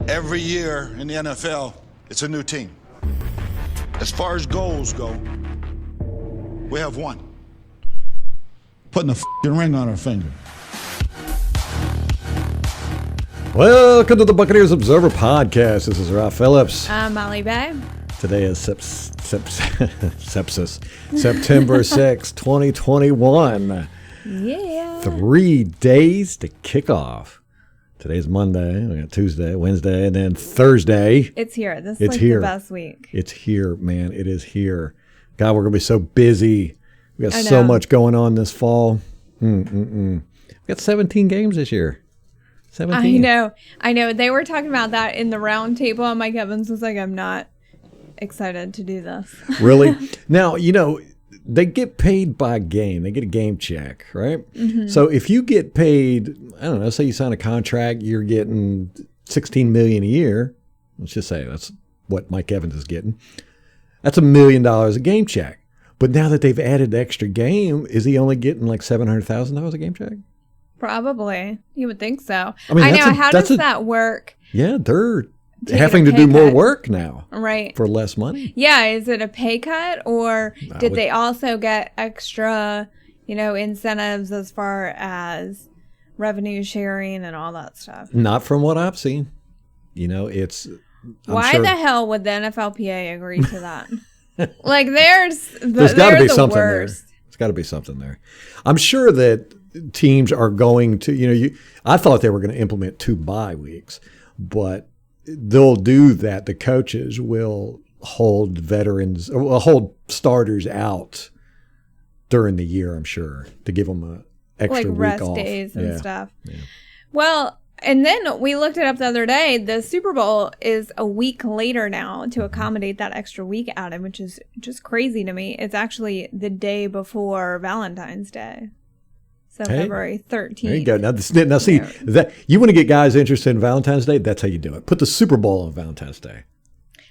Every year in the NFL, it's a new team. As far as goals go, we have one. Putting a f***ing ring on our finger. Welcome to the Buccaneers Observer Podcast. This is Ralph Phillips. I'm Molly Bay. Today is September 6, 2021. Yeah. 3 days to kick off. Today's Monday. We got Tuesday, Wednesday, and then Thursday. It's here. This is It's like here. the best week. It's here, man. It is here. God, we're going to be so busy. We got I so know. much going on this fall. We got 17 games this year. 17. I know. They were talking about that in the round table, and Mike Evans was like, I'm not excited to do this. Really? Now, they get paid by game. They get a game check, right? Mm-hmm. So if you get paid, I don't know, say you sign a contract, you're getting $16 million a year. Let's just say that's what Mike Evans is getting. That's $1 million a game check. But now that they've added the extra game, is he only getting like $700,000 a game check? Probably. You would think so. I mean, How does that work? Yeah, they're Taking having a to pay do more cut. work now. Right. For less money. Yeah. Is it a pay cut, or did they also get extra, incentives as far as revenue sharing and all that stuff? Not from what I've seen. It's... Why the hell would the NFLPA agree to that? Like, there's got to be the something worst. there. There's got to be something there. I'm sure that teams are going to, I thought they were going to implement 2 bye weeks, but they'll do that. The coaches will hold veterans, or will hold starters out during the year, I'm sure, to give them an extra week rest off. days and stuff. Yeah. Well, and then we looked it up the other day. The Super Bowl is a week later now to accommodate that extra week added, which is just crazy to me. It's actually the day before Valentine's Day. So February 13th. There you go. Now see, that you want to get guys interested in Valentine's Day, that's how you do it. Put the Super Bowl on Valentine's Day.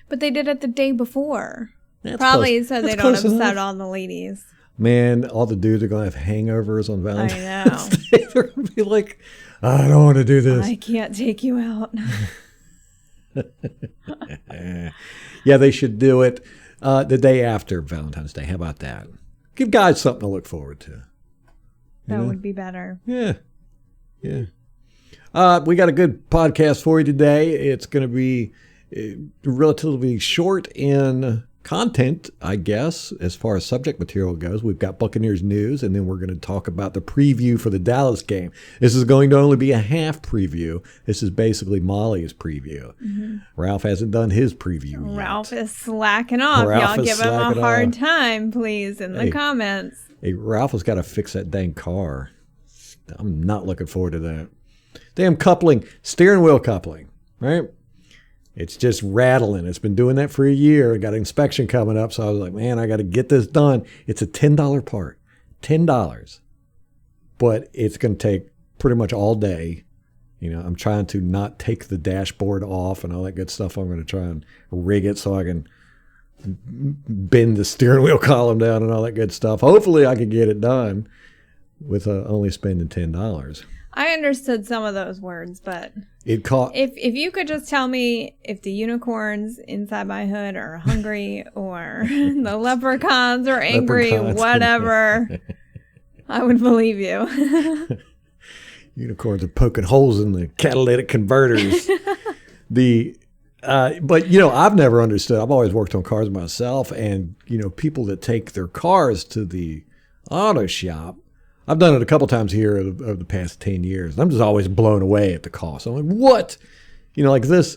But they did it the day before. That's Probably close. so That's they don't close upset enough. all the ladies. Man, all the dudes are going to have hangovers on Valentine's know. Day. They're going to be like, I don't want to do this. I can't take you out. Yeah, they should do it the day after Valentine's Day. How about that? Give guys something to look forward to. That would be better. Yeah. We got a good podcast for you today. It's going to be relatively short in content, I guess, as far as subject material goes. We've got Buccaneers news, and then we're going to talk about the preview for the Dallas game. This is going to only be a half preview. This is basically Molly's preview. Mm-hmm. Ralph hasn't done his preview yet. Ralph is slacking off. Y'all give him a hard time, please, in the comments. Hey, Ralph has got to fix that dang car. I'm not looking forward to that. Damn coupling, steering wheel coupling, right? It's just rattling. It's been doing that for a year. I got an inspection coming up, so I was like, man, I got to get this done. It's a $10 part, $10. But it's going to take pretty much all day. I'm trying to not take the dashboard off and all that good stuff. I'm going to try and rig it so I can bend the steering wheel column down and all that good stuff. Hopefully I can get it done with only spending $10. I understood some of those words, but It caught. if you could just tell me if the unicorns inside my hood are hungry or the leprechauns are angry, whatever, I would believe you. Unicorns are poking holes in the catalytic converters. But I've never understood. I've always worked on cars myself, and people that take their cars to the auto shop. I've done it a couple times here over the past 10 years. And I'm just always blown away at the cost. I'm like, what? Like this.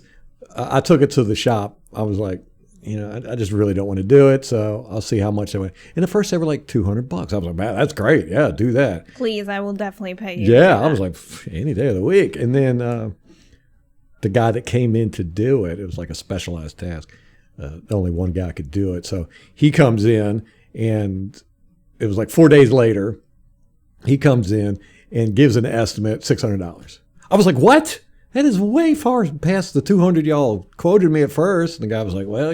I took it to the shop. I was like, I just really don't want to do it. So I'll see how much they went. And at first they were like $200. I was like, man, that's great. Yeah, do that. Please, I will definitely pay you. Yeah, I was like, any day of the week. And then the guy that came in to do it, it was like a specialized task. Only one guy could do it. So he comes in, and it was like 4 days later. He comes in and gives an estimate, $600. I was like, what? That is way far past the $200 y'all quoted me at first. And the guy was like, well,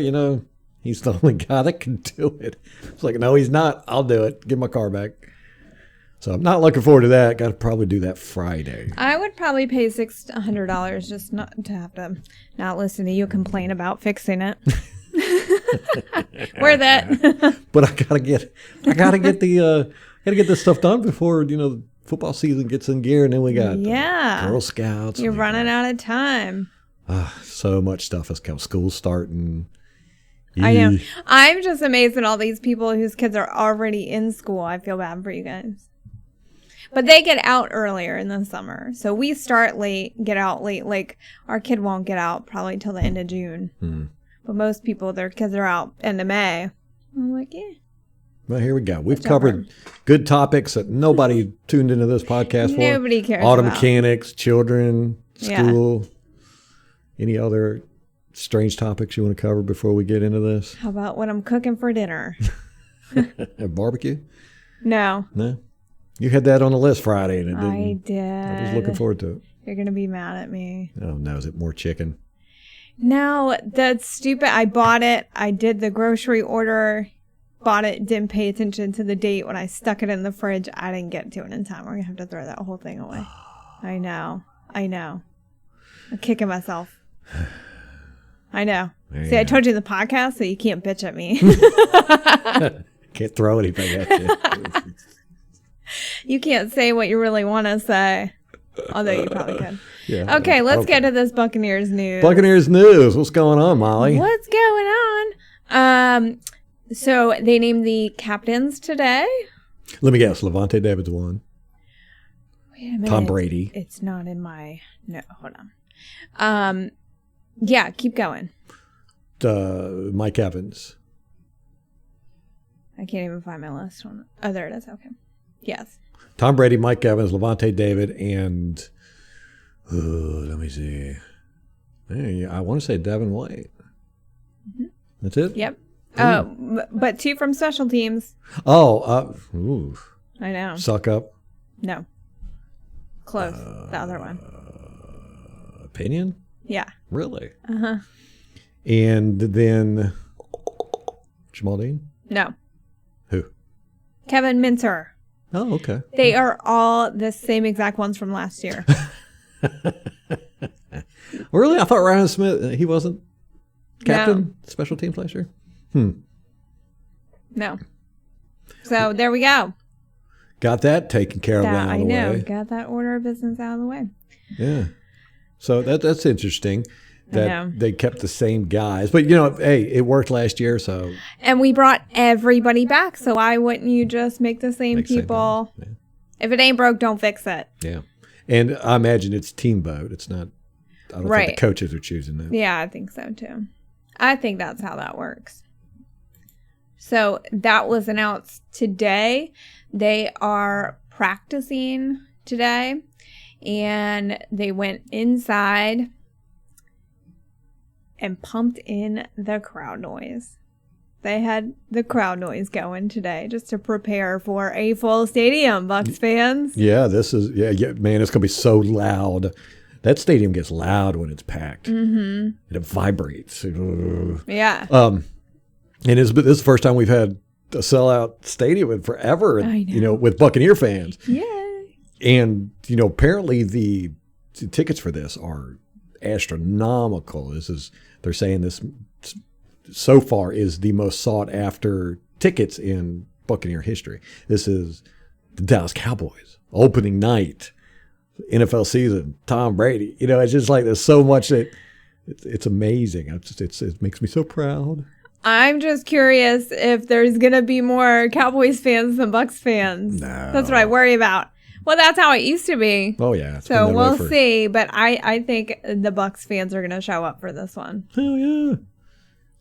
he's the only guy that can do it. I was like, no, he's not. I'll do it. Give my car back. So I'm not looking forward to that. Got to probably do that Friday. I would probably pay $600 just not to have to not listen to you complain about fixing it. Worth it. But I gotta get this stuff done before the football season gets in gear, and then we got Girl Scouts. You're running out of time. So much stuff has come. School starting. I know. I'm just amazed at all these people whose kids are already in school. I feel bad for you guys. But they get out earlier in the summer. So we start late, get out late. Like, our kid won't get out probably till the end of June. But most people, their kids are out end of May. I'm like, yeah. Well, here we go. We've covered good topics that nobody tuned into this podcast for. Nobody cares Auto about. mechanics, children, school. Any other strange topics you want to cover before we get into this? How about what I'm cooking for dinner? A barbecue? No. You had that on the list Friday, and it didn't. I did. I was looking forward to it. You're going to be mad at me. Oh, no. Is it more chicken? No, that's stupid. I bought it. I did the grocery order. Bought it. Didn't pay attention to the date. When I stuck it in the fridge, I didn't get to it in time. We're going to have to throw that whole thing away. I know. I'm kicking myself. I know. See, I told you in the podcast, so you can't bitch at me. Can't throw anything at you. You can't say what you really want to say. Although you probably could. Yeah. Okay, let's get to this Buccaneers news. Buccaneers news. What's going on, Molly? What's going on? So they named the captains today. Let me guess. Levante David's one. Wait a minute. Tom Brady. It's not in my... No, hold on. Yeah, keep going. Mike Evans. I can't even find my list. Oh, there it is. Okay. Yes. Tom Brady, Mike Evans, Levante David, and let me see. Hey, I want to say Devin White. Mm-hmm. That's it? Yep. But 2 from special teams. Oh, I know. Suck up. No. Close. The other one. Opinion? Yeah. Really? Uh-huh. And then Jamal Dean? No. Who? Kevin Minter. Oh, okay. They are all the same exact ones from last year. Really? I thought Ryan Smith, he wasn't captain special teams last year? No. So there we go. Got that taken care of out of the way. Got that order of business out of the way. Yeah. So that's interesting that they kept the same guys. But, hey, it worked last year, so. And we brought everybody back, so why wouldn't you just make the same people? Yeah. If it ain't broke, don't fix it. Yeah. And I imagine it's team vote. It's not, I don't think the coaches are choosing that. Yeah, I think so, too. I think that's how that works. So that was announced today. They are practicing today, and they went inside and pumped in the crowd noise. They had the crowd noise going today just to prepare for a full stadium, Bucs fans. Yeah, man, it's going to be so loud. That stadium gets loud when it's packed. Mm-hmm. And it vibrates. Yeah. And this is the first time we've had a sellout stadium in forever, with Buccaneer fans. Yay. And, apparently the tickets for this are astronomical. They're saying this so far is the most sought after tickets in Buccaneer history. This is the Dallas Cowboys opening night, NFL season, Tom Brady. It's just like there's so much that it's amazing. It makes me so proud. I'm just curious if there's going to be more Cowboys fans than Bucs fans. No. That's what I worry about. Well, that's how it used to be. Oh, yeah. So we'll see. But I think the Bucs fans are going to show up for this one. Hell yeah.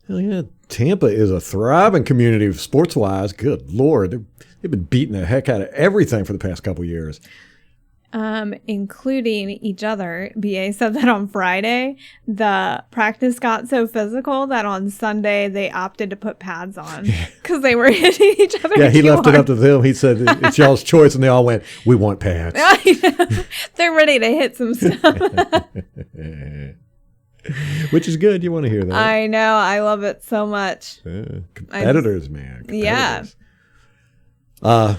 Hell yeah. Tampa is a thriving community sports-wise. Good Lord. They've been beating the heck out of everything for the past couple of years. Including each other. BA said that on Friday, the practice got so physical that on Sunday they opted to put pads on because they were hitting each other. Yeah, he left it up to them. He said, it's y'all's choice. And they all went, we want pads. They're ready to hit some stuff. Which is good. You want to hear that. I know. I love it so much. Competitors, man. Competitors. Yeah.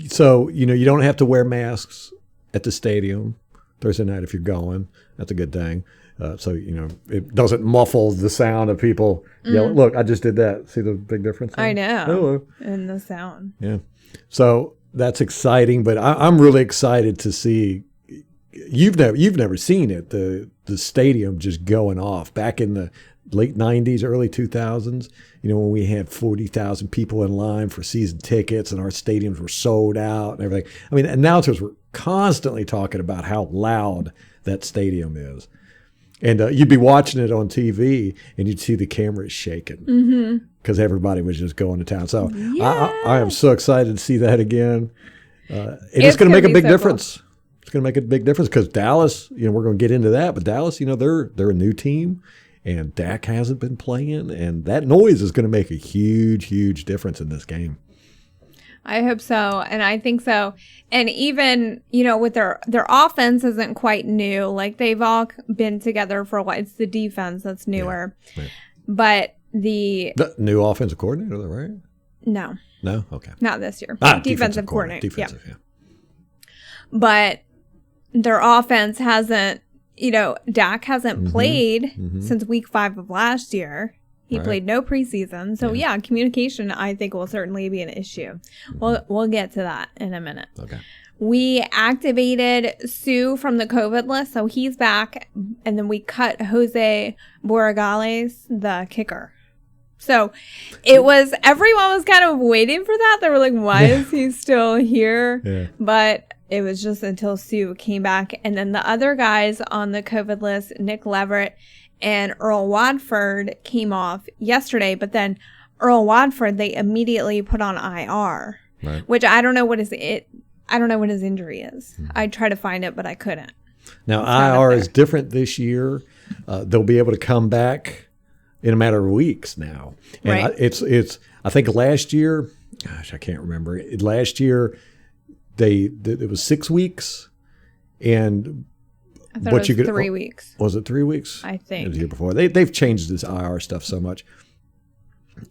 So, you don't have to wear masks at the stadium Thursday night if you're going. That's a good thing. So, it doesn't muffle the sound of people yelling. Look, I just did that. See the big difference? I know. Hello. And the sound. Yeah. So that's exciting, but I'm really excited to see. You've never seen it. The stadium just going off back in the late 90s, early 2000s, when we had 40,000 people in line for season tickets and our stadiums were sold out and everything. I mean, announcers were constantly talking about how loud that stadium is. And you'd be watching it on TV and you'd see the cameras shaking because everybody was just going to town. So I am so excited to see that again. And it's going to make a big difference. Cool. It's going to make a big difference because Dallas, we're going to get into that, but Dallas, they're a new team. And Dak hasn't been playing, and that noise is going to make a huge, huge difference in this game. I hope so, and I think so. And even, with their offense isn't quite new. Like, they've all been together for a while. It's the defense that's newer. Yeah, right. But the new offensive coordinator, right? No. No? Okay. Not this year. Defensive coordinator. Defensive, yeah. But their offense hasn't, Dak hasn't played since week 5 of last year. He played no preseason. So, communication, I think, will certainly be an issue. We'll get to that in a minute. Okay. We activated Suh from the COVID list, so he's back. And then we cut Jose Borregales, the kicker. So everyone was kind of waiting for that. They were like, why is he still here? Yeah. But it was just until Suh came back. And then the other guys on the COVID list, Nick Leverett and Earl Watford, came off yesterday. But then Earl Watford, they immediately put on IR, which I don't know what his injury is. I tried to find it, but I couldn't. Now, IR is different this year. They'll be able to come back in a matter of weeks now. And it's I think last year, I can't remember. Last year, it was 6 weeks, and I thought it was 3 weeks. Was it 3 weeks? I think. It was the year before. They've changed this IR stuff so much.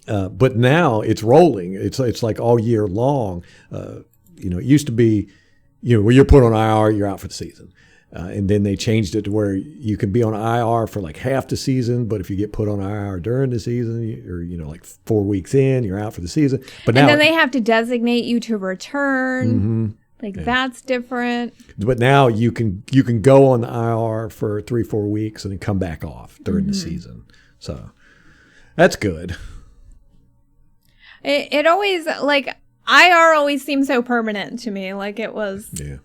But now it's rolling. It's like all year long. It used to be, when you're put on IR, you're out for the season. And then they changed it to where you can be on IR for like half the season, but if you get put on IR during the season, or like 4 weeks in, you're out for the season. But now, then they have to designate you to return. That's different. But now you can go on the IR for 3-4 weeks and then come back off during the season. So that's good. It always, IR always seems so permanent to me. Like it was. Yeah.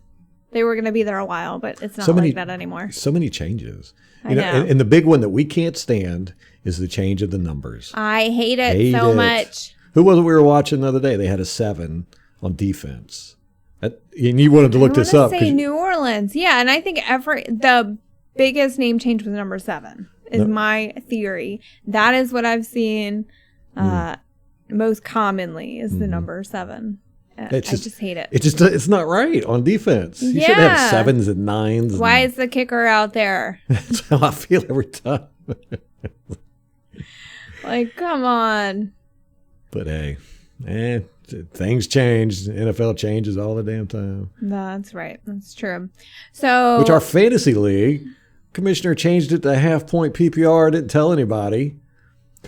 They were going to be there a while, but it's not like that anymore. So many changes. I know. And the big one that we can't stand is the change of the numbers. I hate it so much. Who was it we were watching the other day? They had a 7 on defense. And you wanted to look this up. Say New Orleans. Yeah, and I think the biggest name change was number 7 is my theory. That is what I've seen most commonly is the number 7. I just hate it. It's not right on defense. You shouldn't have 7s and 9s. Why is the kicker out there? That's how I feel every time. Come on. But hey, things change. NFL changes all the damn time. That's right. That's true. So, which our fantasy league commissioner changed it to half-point PPR. Didn't tell anybody.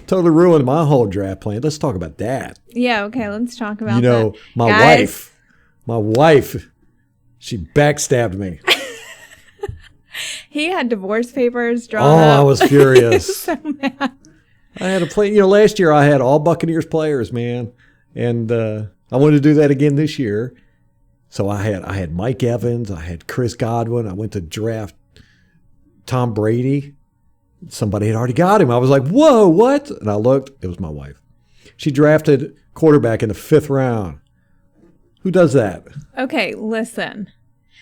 Totally ruined my whole draft plan. Let's talk about that. Yeah, okay, let's talk about that. My wife, she backstabbed me. He had divorce papers drawn up. I was furious. So mad. I had to play, last year I had all Buccaneers players, man. And I wanted to do that again this year. So I had Mike Evans, I had Chris Godwin. I went to draft Tom Brady. Somebody had already got him. I was like, whoa, what? And I looked. It was my wife. She drafted quarterback in the 5th round. Who does that? Okay, listen.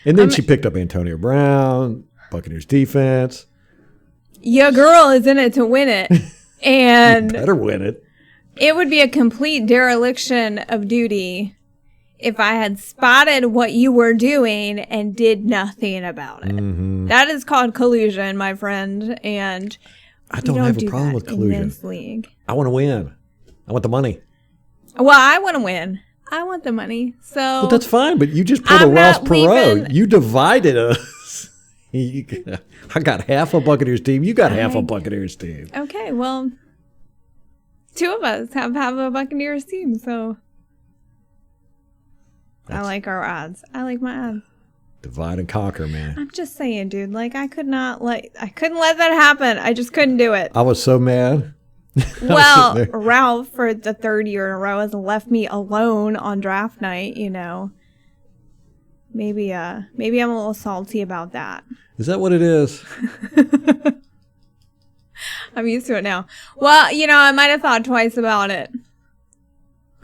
And then she picked up Antonio Brown, Buccaneers defense. Your girl is in it to win it. And you better win it. It would be a complete dereliction of duty if I had spotted what you were doing and did nothing about it. Mm-hmm. That is called collusion, my friend. And I don't have a problem with collusion. In this league. I want to win. I want the money. Well, I want to win. I want the money. So Well, that's fine, but you just pulled a I'm Ross not Perot. leaving- You divided us. I got half a Buccaneers team. You got half a Buccaneers team. Okay, well, two of us have a Buccaneers team, so I like our odds. I like my odds. Divide and conquer, man. I'm just saying, dude. Like, I couldn't let that happen. I just couldn't do it. I was so mad. Well, Ralph, for the third year in a row, has left me alone on draft night. You know, maybe I'm a little salty about that. Is that what it is? I'm used to it now. Well, you know, I might have thought twice about it.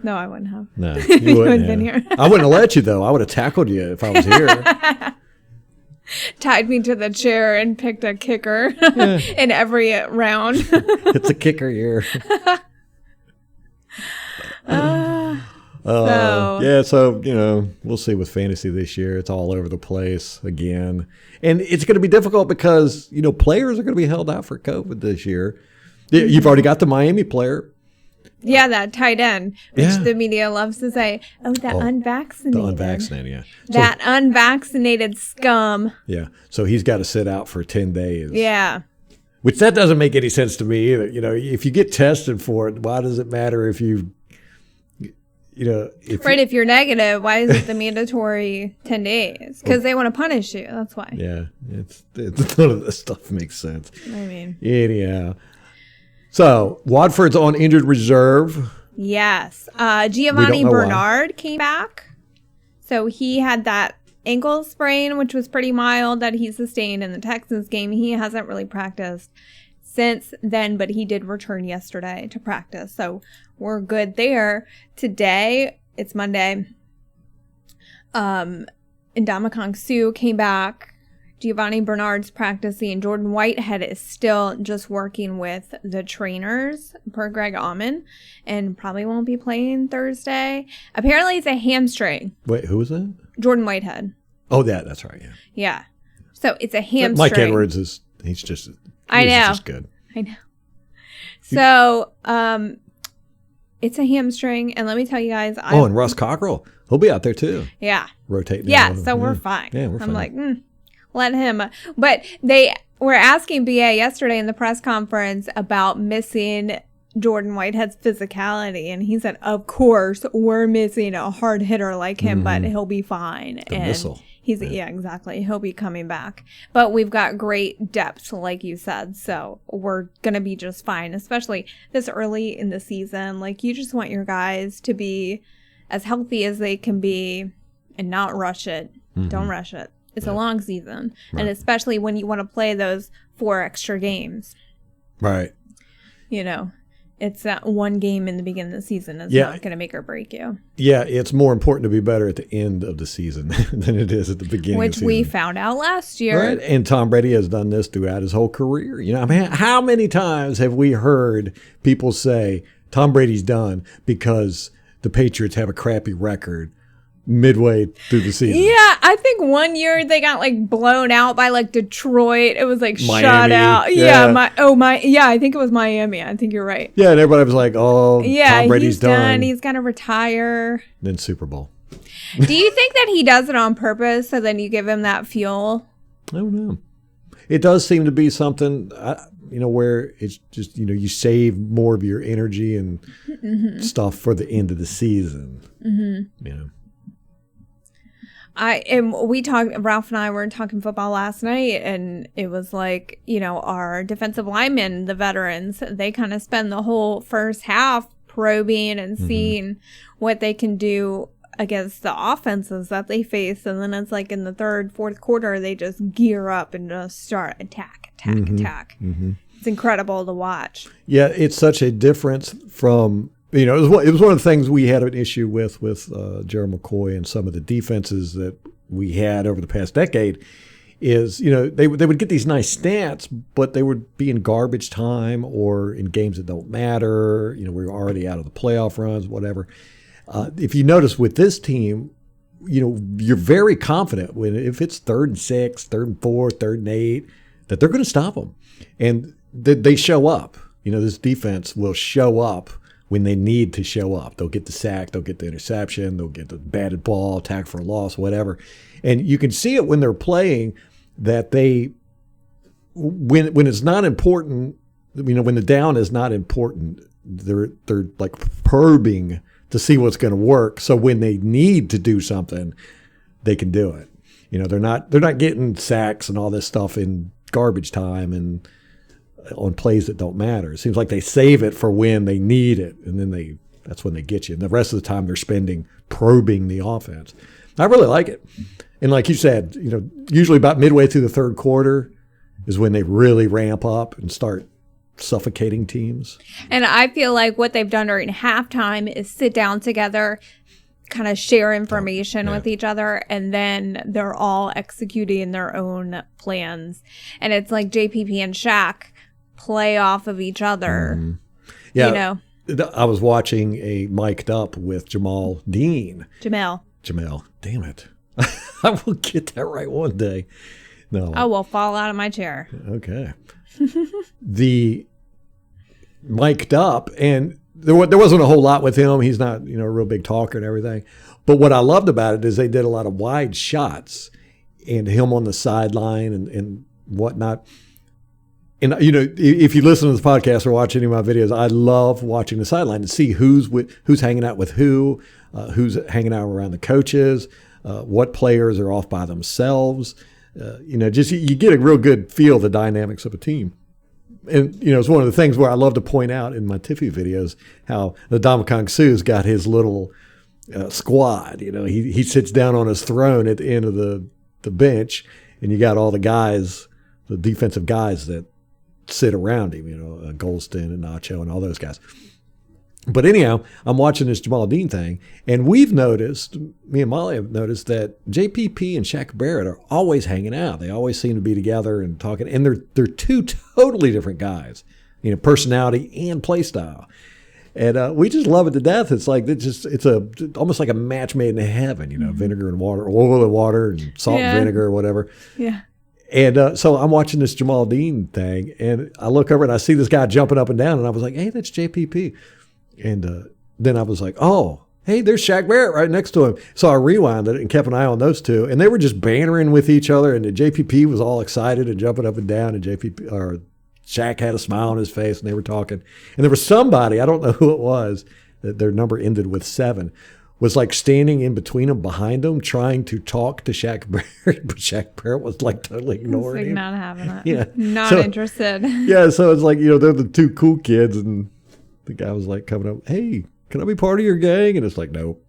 No, I wouldn't have. No, you wouldn't have been here. I wouldn't have let you, though. I would have tackled you if I was here. Tied me to the chair and picked a kicker in every round. It's a kicker year. So, you know, we'll see with fantasy this year. It's all over the place again. And it's going to be difficult because, you know, players are going to be held out for COVID this year. You've already got the Miami player. Yeah, that tight end, which Yeah. the media loves to say, unvaccinated. The unvaccinated, yeah. That unvaccinated scum. Yeah. So he's got to sit out for 10 days. Yeah. Which that doesn't make any sense to me either. You know, if you get tested for it, why does it matter if you know, If you're negative, why is it the mandatory 10 days? Because they want to punish you. That's why. Yeah. It's none of this stuff makes sense. I mean. Anyhow. So, Watford's on injured reserve. Yes. We don't Giovanni know why. Bernard came back. So he had that ankle sprain, which was pretty mild, that he sustained in the Texans game. He hasn't really practiced since then, but he did return yesterday to practice. So we're good there. Today, it's Monday. Ndamukong Suh came back. Giovanni Bernard's practicing. Jordan Whitehead is still just working with the trainers per Greg Auman and probably won't be playing Thursday. Apparently it's a hamstring. Wait, who was that? Jordan Whitehead. Oh, that's right, yeah. Yeah. So it's a hamstring. Mike Edwards he's just good. I know. So it's a hamstring, and let me tell you guys. And Russ Cockrell, he'll be out there too. Yeah. Rotating. Yeah, so we're fine. Yeah, we're fine. I'm like, let him. But they were asking BA yesterday in the press conference about missing Jordan Whitehead's physicality. And he said, of course, we're missing a hard hitter like him, but he'll be fine. The missile. Yeah, exactly. He'll be coming back. But we've got great depth, like you said. So we're going to be just fine, especially this early in the season. Like, you just want your guys to be as healthy as they can be and not rush it. Don't rush it. It's a long season. Right. And especially when you want to play those 4 extra games. Right. You know, it's that one game in the beginning of the season is not going to make or break you. Yeah, it's more important to be better at the end of the season than it is at the beginning of the season. Which we found out last year. Right. And Tom Brady has done this throughout his whole career. You know, I mean, how many times have we heard people say Tom Brady's done because the Patriots have a crappy record midway through the season? Yeah, I think one year they got like blown out by like Detroit. It was like Miami, shut out. yeah. I think it was Miami. I think you're right. Yeah, and everybody was like, "Oh, yeah, Tom Brady's he's done. He's gonna retire." Then Super Bowl. Do you think that he does it on purpose so then you give him that fuel? I don't know. It does seem to be something, where it's just, you save more of your energy and stuff for the end of the season. You know. Ralph and I were talking football last night, and it was like, our defensive linemen, the veterans, they kind of spend the whole first half probing and seeing what they can do against the offenses that they face. And then it's like in the third, fourth quarter, they just gear up and just start attack. It's incredible to watch. Yeah, it's such a difference from... it was one of the things we had an issue with Gerald McCoy and some of the defenses that we had over the past decade is, they would get these nice stats, but they would be in garbage time or in games that don't matter. We were already out of the playoff runs, whatever. If you notice with this team, you're very confident if it's 3rd and 6, 3rd and 4, 3rd and 8, that they're going to stop them. And they show up. This defense will show up when they need to show up. They'll get the sack, they'll get the interception, they'll get the batted ball, tackle for a loss, whatever. And you can see it when they're playing that when it's not important, when the down is not important, they're like probing to see what's going to work. So when they need to do something, they can do it. They're not getting sacks and all this stuff in garbage time and on plays that don't matter. It seems like they save it for when they need it, and then that's when they get you. And the rest of the time they're spending probing the offense. I really like it. And like you said, usually about midway through the third quarter is when they really ramp up and start suffocating teams. And I feel like what they've done during halftime is sit down together, kind of share information with each other, and then they're all executing their own plans. And it's like JPP and Shaq play off of each other. Mm-hmm. Yeah. I was watching a mic'd up with Jamel. Damn it. I will get that right one day. No. Oh, well, fall out of my chair. Okay. The mic'd up, and there wasn't a whole lot with him. He's not, a real big talker and everything. But what I loved about it is they did a lot of wide shots and him on the sideline and whatnot. And, if you listen to this podcast or watch any of my videos, I love watching the sideline to see who's hanging out with who's hanging out around the coaches, what players are off by themselves. Just you get a real good feel of the dynamics of a team. And, it's one of the things where I love to point out in my Tiffy videos how the Ndamukong Suh's got his little squad. He sits down on his throne at the end of the bench, and you got all the guys, the defensive guys that sit around him, Golston and Nacho and all those guys. But anyhow, I'm watching this Jamel Dean thing, and me and Molly have noticed that JPP and Shaq Barrett are always hanging out. They always seem to be together and talking, and they're two totally different guys, personality and play style. And we just love it to death. It's like it's almost like a match made in heaven, vinegar and water, oil and water, and salt and vinegar or whatever. Yeah. And so I'm watching this Jamel Dean thing, and I look over and I see this guy jumping up and down, and I was like, hey, that's JPP. And then I was like, oh, hey, there's Shaq Barrett right next to him. So I rewinded it and kept an eye on those two, and they were just bantering with each other, and the JPP was all excited and jumping up and down, and Shaq had a smile on his face, and they were talking. And there was somebody, I don't know who it was, that their number ended with 7, was like standing in between them, behind them, trying to talk to Shaq Barrett, but Shaq Barrett was like totally ignoring him. Not having it. Yeah. Not interested. Yeah, so it's like, they're the two cool kids, and the guy was like coming up, hey, can I be part of your gang? And it's like, nope.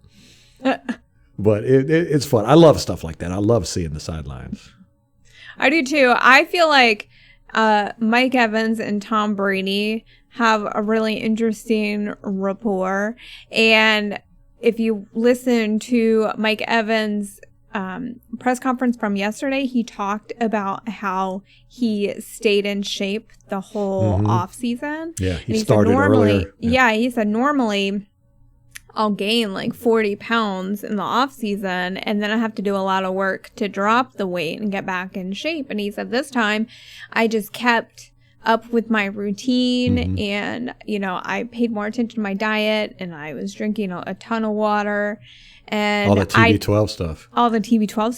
But it's fun. I love stuff like that. I love seeing the sidelines. I do too. I feel like Mike Evans and Tom Brady have a really interesting rapport. And if you listen to Mike Evans' press conference from yesterday, he talked about how he stayed in shape the whole offseason. Yeah, he started earlier. Yeah, he said normally I'll gain like 40 pounds in the offseason, and then I have to do a lot of work to drop the weight and get back in shape. And he said this time I just kept up with my routine, and I paid more attention to my diet, and I was drinking a ton of water, and all the TB12 stuff.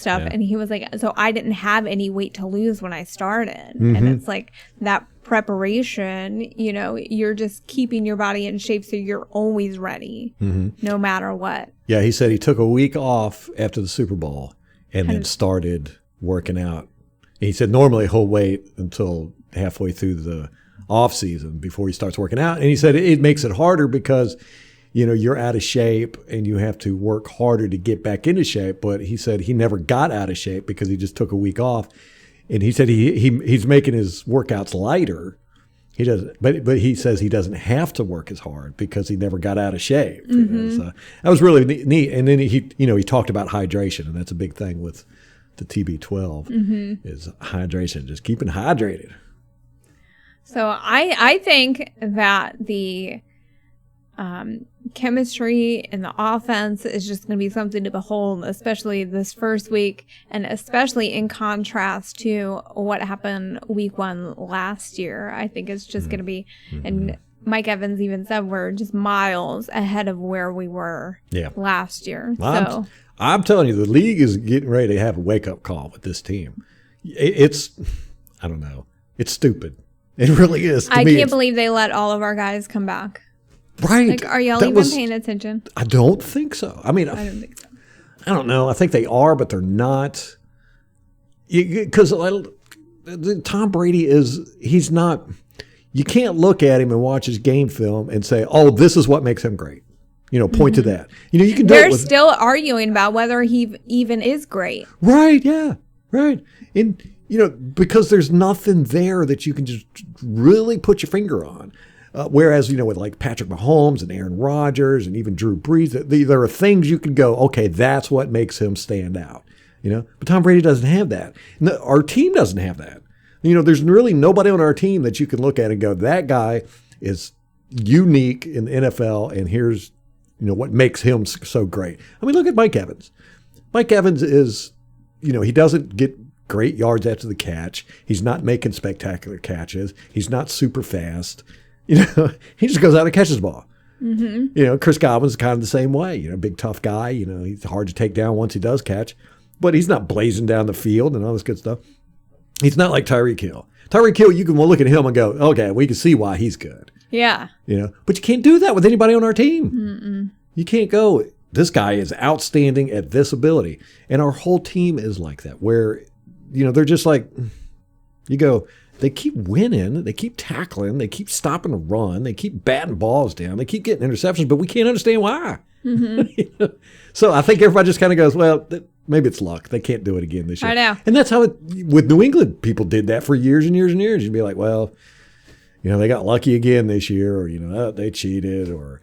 Yeah. And he was like, so I didn't have any weight to lose when I started. And it's like that preparation, you're just keeping your body in shape so you're always ready, no matter what. Yeah, he said he took a week off after the Super Bowl and then started working out. He said normally he'll wait until halfway through the off season before he starts working out. And he said it makes it harder because, you're out of shape and you have to work harder to get back into shape. But he said he never got out of shape because he just took a week off. And he said he's making his workouts lighter. He doesn't, but he says he doesn't have to work as hard because he never got out of shape. So that was really neat. And then he talked about hydration, and that's a big thing with the TB12 is hydration, just keeping hydrated. So I think that the chemistry in the offense is just going to be something to behold, especially this first week, and especially in contrast to what happened week 1 last year. I think it's just going to be, and Mike Evans even said we're just miles ahead of where we were last year. Well, I'm telling you, the league is getting ready to have a wake-up call with this team. It's, I don't know, it's stupid. It really is. I can't believe they let all of our guys come back. Right. Like, are y'all even paying attention? I don't think so. I mean, I don't think so. I don't know. I think they are, but they're not. Because Tom Brady he's not, you can't look at him and watch his game film and say, oh, this is what makes him great. Point to that. You can do They're still arguing about whether he even is great. Right, yeah, right. And, because there's nothing there that you can just really put your finger on. Whereas, with like Patrick Mahomes and Aaron Rodgers and even Drew Brees, there are things you can go, okay, that's what makes him stand out. But Tom Brady doesn't have that. Our team doesn't have that. There's really nobody on our team that you can look at and go, that guy is unique in the NFL, and here's what makes him so great. I mean, look at Mike Evans. Mike Evans is, he doesn't get great yards after the catch. He's not making spectacular catches. He's not super fast. He just goes out and catches the ball. Mm-hmm. Chris Godwin's kind of the same way. Big tough guy. He's hard to take down once he does catch, but he's not blazing down the field and all this good stuff. He's not like Tyreek Hill. Tyreek Hill, you can look at him and go, okay, we can see why he's good. Yeah. But you can't do that with anybody on our team. Mm-mm. You can't go, this guy is outstanding at this ability. And our whole team is like that, where, they're just like, you go, they keep winning, they keep tackling, they keep stopping the run, they keep batting balls down, they keep getting interceptions, but we can't understand why. Mm-hmm. So I think everybody just kind of goes, well, maybe it's luck. They can't do it again this year. I know. And that's how with New England, people did that for years and years and years. You'd be like, well, they got lucky again this year, or, they cheated, or,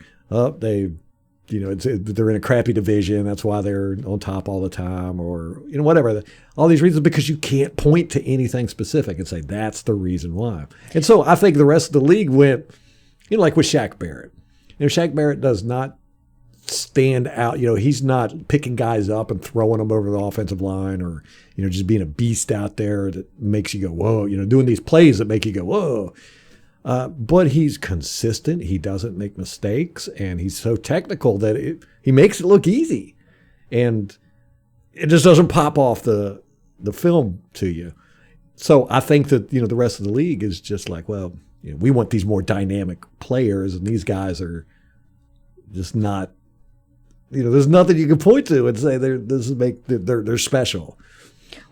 they're in a crappy division. That's why they're on top all the time, or, whatever. All these reasons, because you can't point to anything specific and say, that's the reason why. And so I think the rest of the league went, like with Shaq Barrett. Shaq Barrett does not stand out. He's not picking guys up and throwing them over the offensive line, or, just being a beast out there that makes you go, whoa, doing these plays that make you go, whoa. But he's consistent. He doesn't make mistakes, and he's so technical that he makes it look easy, and it just doesn't pop off the film to you. So I think that, the rest of the league is just like, well, we want these more dynamic players, and these guys are just not, there's nothing you can point to and say they're special.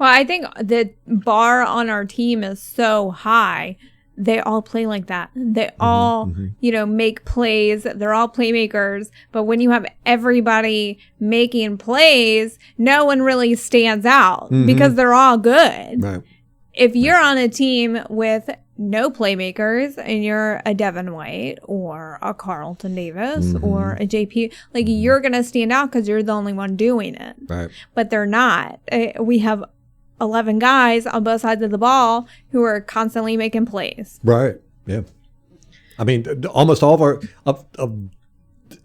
Well, I think the bar on our team is so high. They all play like that. They all, make plays. They're all playmakers. But when you have everybody making plays, no one really stands out because they're all good. Right. If you're on a team with no playmakers and you're a Devin White or a Carlton Davis or a JP, like you're going to stand out because you're the only one doing it. Right. But they're not. We have 11 guys on both sides of the ball who are constantly making plays. Right. Yeah. I mean, almost all of our a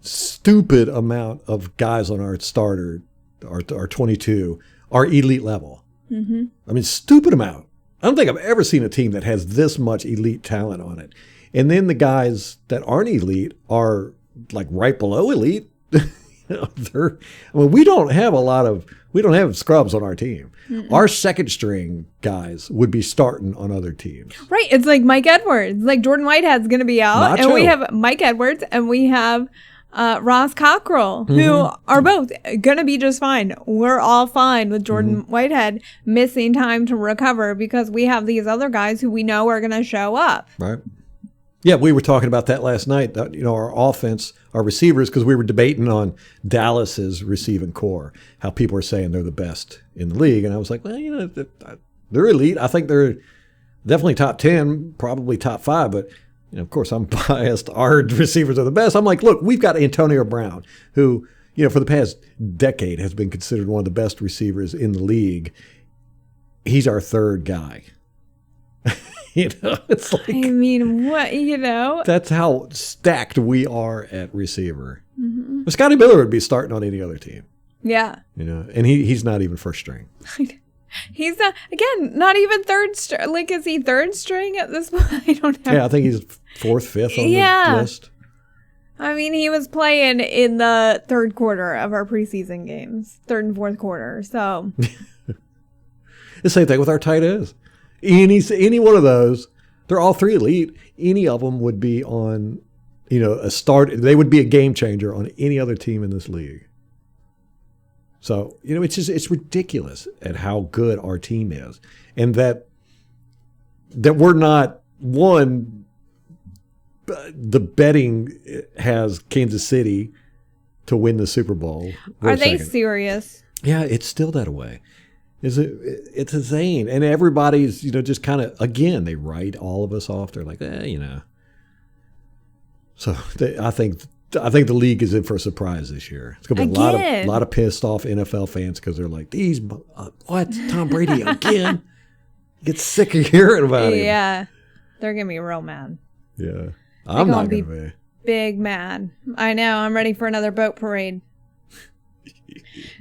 stupid amount of guys on our starter, our 22, are elite level. Mm-hmm. I mean, stupid amount. I don't think I've ever seen a team that has this much elite talent on it. And then the guys that aren't elite are like right below elite. We don't have scrubs on our team. Mm-mm. Our second string guys would be starting on other teams. Right. It's like Mike Edwards. Like Jordan Whitehead's going to be out. Nacho. And we have Mike Edwards and we have Ross Cockrell, who are both going to be just fine. We're all fine with Jordan Whitehead missing time to recover because we have these other guys who we know are going to show up. Right. Yeah, we were talking about that last night. Our offense, our receivers, because we were debating on Dallas's receiving core, how people are saying they're the best in the league. And I was like, well, they're elite. I think they're definitely top 10, probably top 5. But, of course, I'm biased. Our receivers are the best. I'm like, look, we've got Antonio Brown, who, for the past decade has been considered one of the best receivers in the league. He's our third guy. It's like, I mean, what, that's how stacked we are at receiver. Mm-hmm. Scotty Miller would be starting on any other team. Yeah. And he's not even first string. He's not, again, not even third string. Like, is he third string at this point? I don't know. Yeah, I think he's fourth, fifth on the list. I mean, he was playing in the third quarter of our preseason games, third and fourth quarter. So The same thing with our tight ends. Any one of those, they're all three elite. Any of them would be on, a start. They would be a game changer on any other team in this league. So, it's ridiculous at how good our team is. And that we're not, one, the betting has Kansas City to win the Super Bowl. Are they serious? Yeah, it's still that way. It's insane. And everybody's, just kind of, again, they write all of us off. They're like, So I think the league is in for a surprise this year. It's going to be a lot of pissed off NFL fans because they're like, what? Tom Brady again? Get sick of hearing about him. Yeah. They're going to be real mad. Yeah. I'm not going to be. Big mad. I know. I'm ready for another boat parade.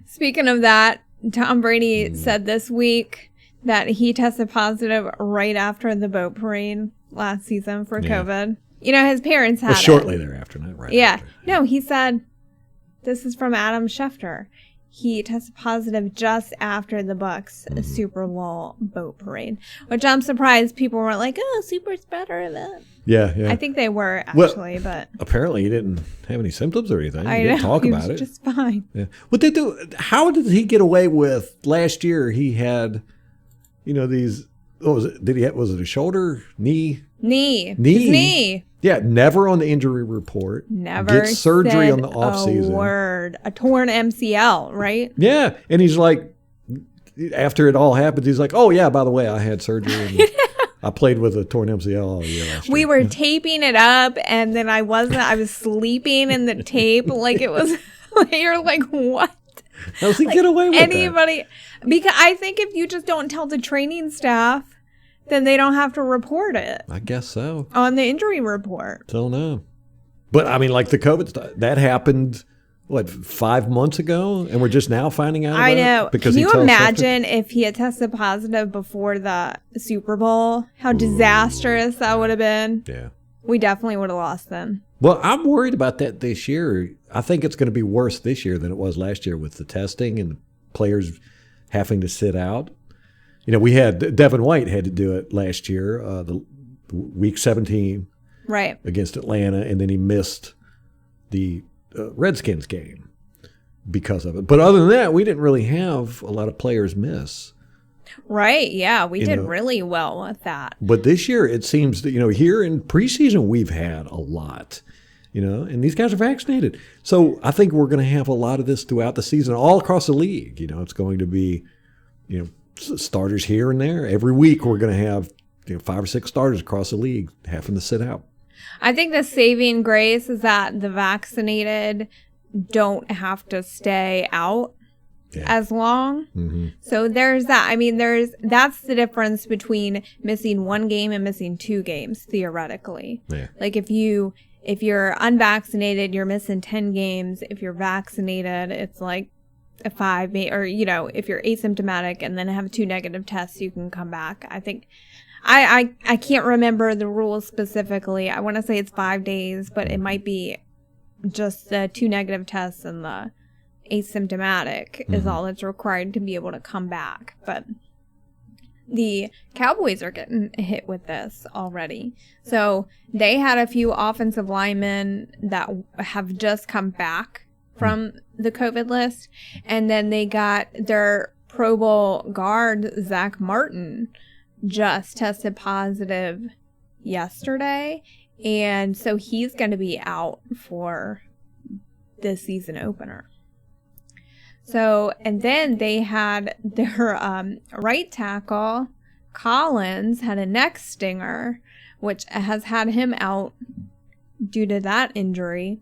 Speaking of that, Tom Brady said this week that he tested positive right after the boat parade last season for COVID. His parents had shortly thereafter, not right after. No, he said, this is from Adam Schefter. He tested positive just after the Bucs Super Bowl boat parade, which I'm surprised people weren't like, oh, super spreader. Yeah. I think they were actually, but apparently he didn't have any symptoms or anything. He didn't talk about he it. was just fine. Yeah. What they do? How did he get away with last year? He had, these. What was it? Was it a shoulder, knee? Knee. His knee. Yeah, never on the injury report. Never get surgery said on the offseason. A word. A torn MCL, right? Yeah, and he's like, after it all happened, he's like, oh yeah, by the way, I had surgery. And I played with a torn MCL all year last year. We were taping it up, and then I was sleeping in the tape. Like it was, you're like, what? How does he get away with anybody? Because I think if you just don't tell the training staff, then they don't have to report it. I guess so. On the injury report. Don't know. But I mean, like the COVID stuff, that happened, 5 months ago? And we're just now finding out about I know. it? Because Can you imagine if he had tested positive before the Super Bowl? How disastrous that would have been. Yeah. We definitely would have lost then. Well, I'm worried about that this year. I think it's going to be worse this year than it was last year with the testing and the players having to sit out. We had Devin White had to do it last year, the week 17, right, against Atlanta, and then he missed the Redskins game because of it. But other than that, we didn't really have a lot of players miss. Right, yeah, we did really well with that. But this year, it seems that, here in preseason, we've had a lot, and these guys are vaccinated. So I think we're going to have a lot of this throughout the season, all across the league. It's going to be, starters here and there. Every week we're going to have 5 or 6 starters across the league having to sit out. I think the saving grace is that the vaccinated don't have to stay out as long. Mm-hmm. So there's that. I mean, that's the difference between missing 1 game and missing 2 games, theoretically. Yeah. Like if you're unvaccinated, you're missing 10 games. If you're vaccinated, it's like a 5, or if you're asymptomatic and then have 2 negative tests, you can come back. I think I can't remember the rules specifically. I want to say it's 5 days, but it might be just the 2 negative tests and the asymptomatic is all that's required to be able to come back. But the Cowboys are getting hit with this already. So they had a few offensive linemen that have just come back from the COVID list, and then they got their Pro Bowl guard, Zach Martin, just tested positive yesterday, and so he's going to be out for the season opener. So, and then they had their right tackle, Collins, had a neck stinger, which has had him out due to that injury.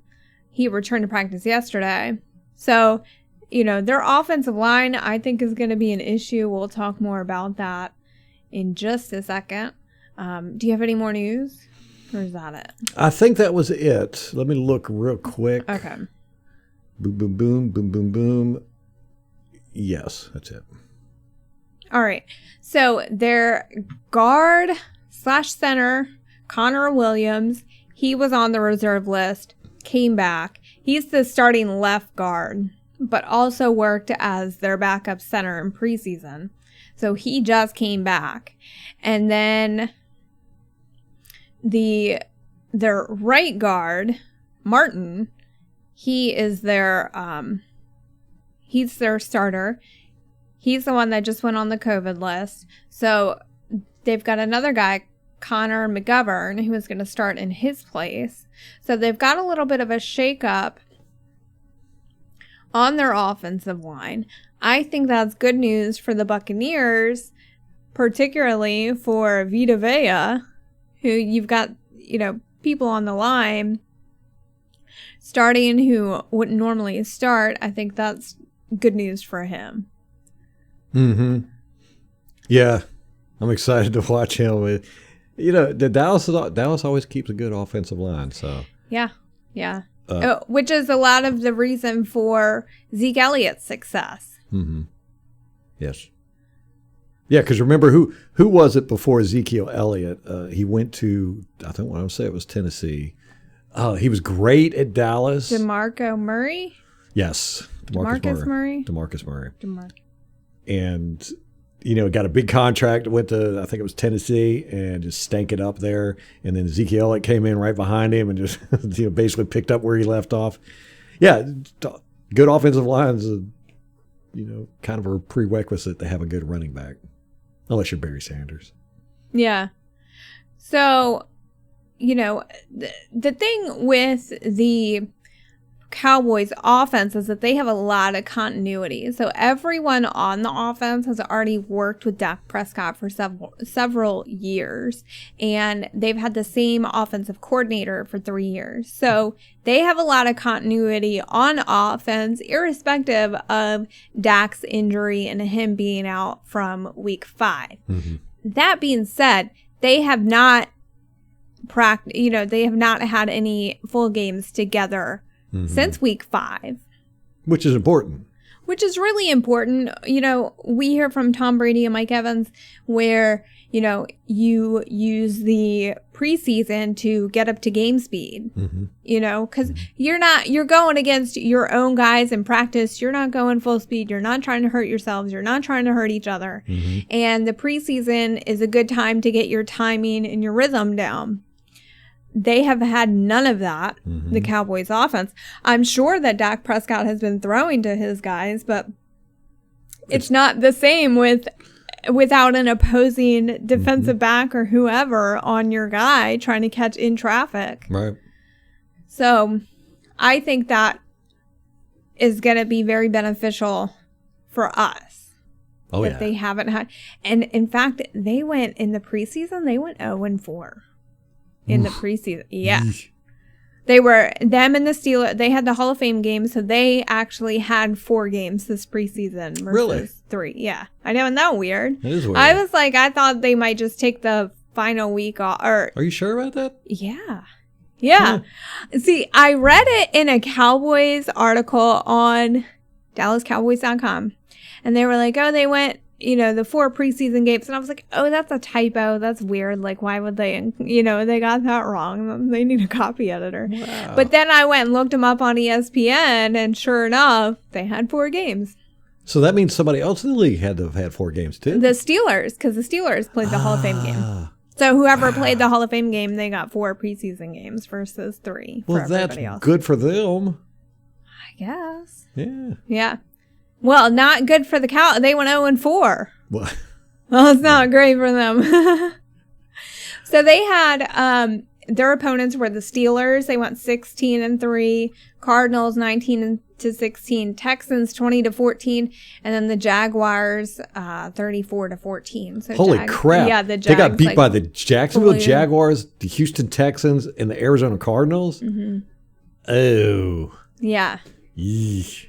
He returned to practice yesterday. So, their offensive line, I think, is going to be an issue. We'll talk more about that in just a second. Do you have any more news? Or is that it? I think that was it. Let me look real quick. Okay. Boom, boom, boom, boom, boom, boom. Yes, that's it. All right. So their guard / center, Connor Williams, he was on the reserve list, came back. He's the starting left guard, but also worked as their backup center in preseason. So he just came back. And then their right guard, Martin, he's their starter. He's the one that just went on the COVID list. So they've got another guy, Connor McGovern, who is going to start in his place. So they've got a little bit of a shakeup on their offensive line. I think that's good news for the Buccaneers, particularly for Vita Vea, who you've got, people on the line starting who wouldn't normally start. I think that's good news for him. Mm-hmm. Yeah, I'm excited to watch him. The Dallas always keeps a good offensive line. So yeah. Which is a lot of the reason for Zeke Elliott's success. Mm-hmm. Yes. Yeah, because remember who was it before Ezekiel Elliott? He went to, I think what I would say it was Tennessee. He was great at Dallas. DeMarco Murray? Yes. DeMarcus Murray. DeMarcus Murray. And, got a big contract, went to, I think it was Tennessee, and just stank it up there. And then Ezekiel Elliott came in right behind him and just basically picked up where he left off. Yeah, good offensive lines, kind of a prerequisite to have a good running back. Unless you're Barry Sanders. Yeah. So, the thing with the Cowboys offense is that they have a lot of continuity. So everyone on the offense has already worked with Dak Prescott for several years, and they've had the same offensive coordinator for 3 years. So they have a lot of continuity on offense, irrespective of Dak's injury and him being out from week 5. Mm-hmm. That being said, they have not they have not had any full games together since week 5. Which is important. Which is really important. We hear from Tom Brady and Mike Evans where, you use the preseason to get up to game speed, because you're going against your own guys in practice. You're not going full speed. You're not trying to hurt yourselves. You're not trying to hurt each other. Mm-hmm. And the preseason is a good time to get your timing and your rhythm down. They have had none of that, the Cowboys offense. I'm sure that Dak Prescott has been throwing to his guys, but it's not the same without an opposing defensive back or whoever on your guy trying to catch in traffic. Right. So I think that is going to be very beneficial for us. Oh, that they haven't had. And in fact, they went in the preseason, they went 0-4. In the preseason. Yeah. They were, them and the Steelers, they had the Hall of Fame game, so they actually had 4 games this preseason versus 3. Yeah. I know, isn't that weird? It is weird. I was like, I thought they might just take the final week off. Are you sure about that? Yeah. Yeah. Huh. See, I read it in a Cowboys article on DallasCowboys.com, and they were like, oh, they went, the 4 preseason games. And I was like, oh, that's a typo. That's weird. Like, why would they, they got that wrong. They need a copy editor. Wow. But then I went and looked them up on ESPN, and sure enough, they had 4 games. So that means somebody else in the league had to have had 4 games too? The Steelers, because the Steelers played the Hall of Fame game. So whoever played the Hall of Fame game, they got 4 preseason games versus 3 for everybody else. Well, that's good for them. I guess. Yeah. Yeah. Well, not good for the Cow. They went 0-4. What? Well, it's not great for them. So they had their opponents were the Steelers. They went 16-3. Cardinals 19-16. Texans 20-14, and then the Jaguars 34-14. So holy crap! Yeah, the Jags, they got beat by the Jacksonville Jaguars, the Houston Texans, and the Arizona Cardinals. Mm-hmm. Oh. Yeah. Yeesh.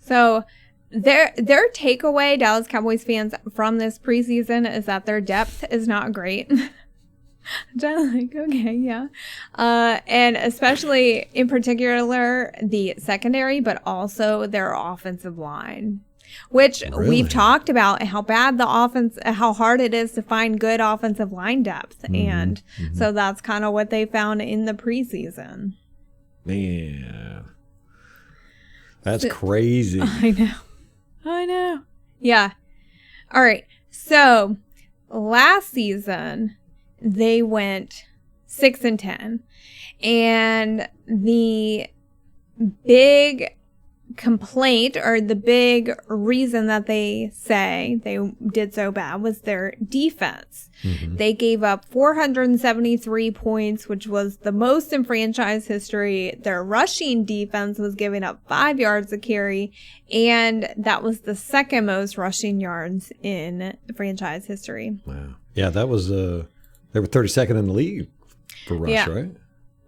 So their takeaway, Dallas Cowboys fans, from this preseason is that their depth is not great. I'm like, okay, yeah. And especially in particular the secondary, but also their offensive line. which Really? we've talked about how bad the offense, how hard it is to find good offensive line depth. And so that's kind of what they found in the preseason. Man, that's crazy. I know. Yeah. All right. So last season they went 6-10, and the big complaint, or the big reason that they say they did so bad, was their defense. They gave up 473 points, which was the most in franchise history. Their rushing defense was giving up 5 yards a carry, and that was the second most rushing yards in franchise history. Wow. Yeah, that was they were 32nd in the league for rush, right?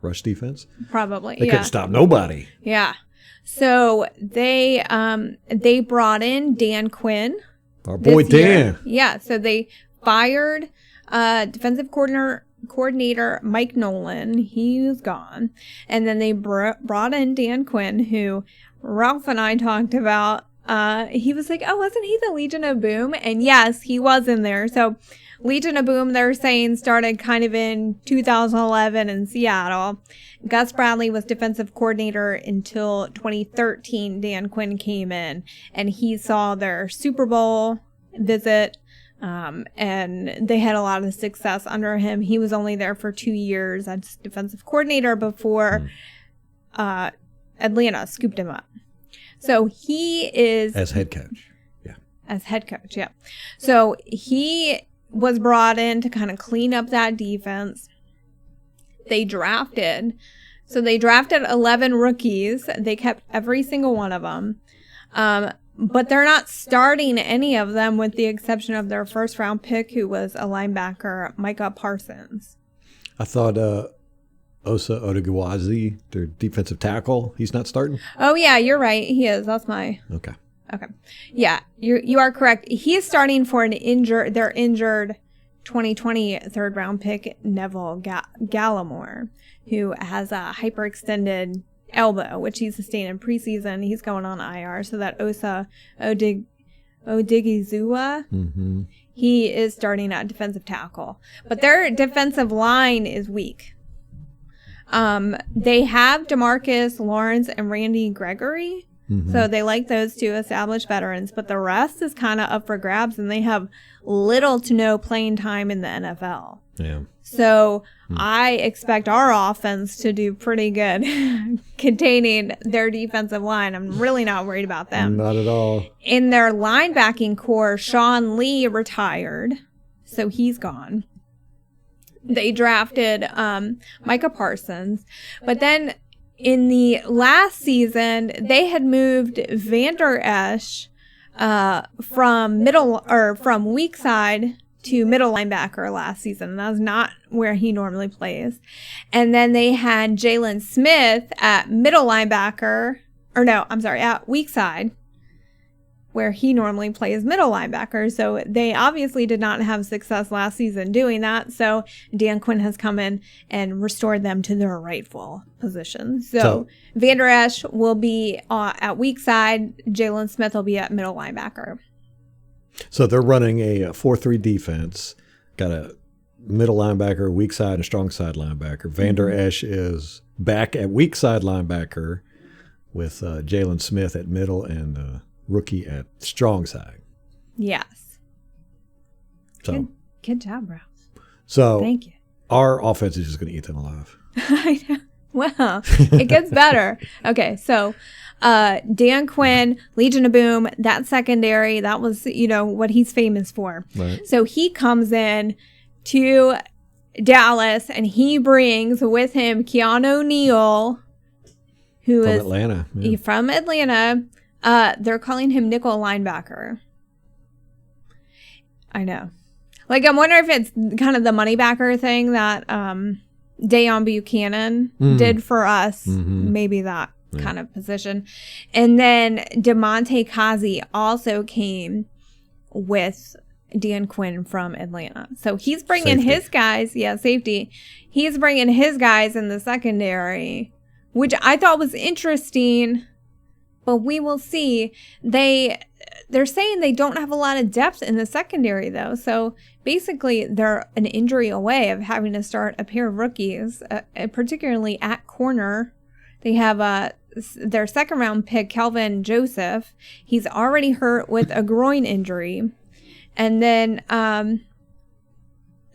Rush defense. Probably. They couldn't stop nobody. Yeah. So they brought in Dan Quinn. Our boy Dan. Year. Yeah. So they fired defensive coordinator Mike Nolan. He was gone. And then they brought in Dan Quinn, who Ralph and I talked about. He was like, oh, wasn't he the Legion of Boom? And yes, he was in there. So Legion of Boom, they're saying, started kind of in 2011 in Seattle. Gus Bradley was defensive coordinator until 2013. Dan Quinn came in, and he saw their Super Bowl visit, and they had a lot of success under him. He was only there for 2 years as defensive coordinator before Atlanta scooped him up. So he is... As head coach. Yeah. As head coach, yeah. So he was brought in to kind of clean up that defense. They drafted 11 rookies. They kept every single one of them. But they're not starting any of them, with the exception of their first round pick, who was a linebacker, Micah Parsons. I thought Osa Odigwazi, their defensive tackle, he's not starting? Oh, yeah, you're right. He is. That's my... Okay. Yeah, you are correct. He's starting for their injured 2020 third round pick, Neville Gallimore, who has a hyperextended elbow, which he sustained in preseason. He's going on IR. So that Osa Odigizua, he is starting at defensive tackle. But their defensive line is weak. They have DeMarcus Lawrence and Randy Gregory. So they like those two established veterans, but the rest is kind of up for grabs, and they have little to no playing time in the NFL. Yeah. So I expect our offense to do pretty good containing their defensive line. I'm really not worried about them. Not at all. In their linebacking core, Sean Lee retired, so he's gone. They drafted Micah Parsons, but then in the last season, they had moved Vander Esch from weak side to middle linebacker last season. That was not where he normally plays. And then they had Jalen Smith at middle linebacker, at weak side, where he normally plays middle linebacker. So they obviously did not have success last season doing that. So Dan Quinn has come in and restored them to their rightful position. So Vander Esch will be at weak side. Jalen Smith will be at middle linebacker. So they're running a 4-3 defense. Got a middle linebacker, weak side, and strong side linebacker. Vander Esch is back at weak side linebacker with Jalen Smith at middle and rookie at strong side. Yes. So good job, Ralph. So thank you. Our offense is just going to eat them alive. I know. Well, it gets better. Okay, so Dan Quinn, Legion of Boom, that secondary, that was, what he's famous for. Right. So he comes in to Dallas, and he brings with him Keanu Neal, who is Atlanta. From Atlanta. They're calling him nickel linebacker. I know. Like, I'm wondering if it's kind of the money backer thing that Dayon Buchanan did for us. Maybe that kind of position. And then DeMonte Kazi also came with Dan Quinn from Atlanta. So he's bringing his guys. Yeah, safety. He's bringing his guys in the secondary, which I thought was interesting. But we will see. they're saying they don't have a lot of depth in the secondary, though. So basically, they're an injury away of having to start a pair of rookies, particularly at corner. They have their second-round pick, Calvin Joseph. He's already hurt with a groin injury. And then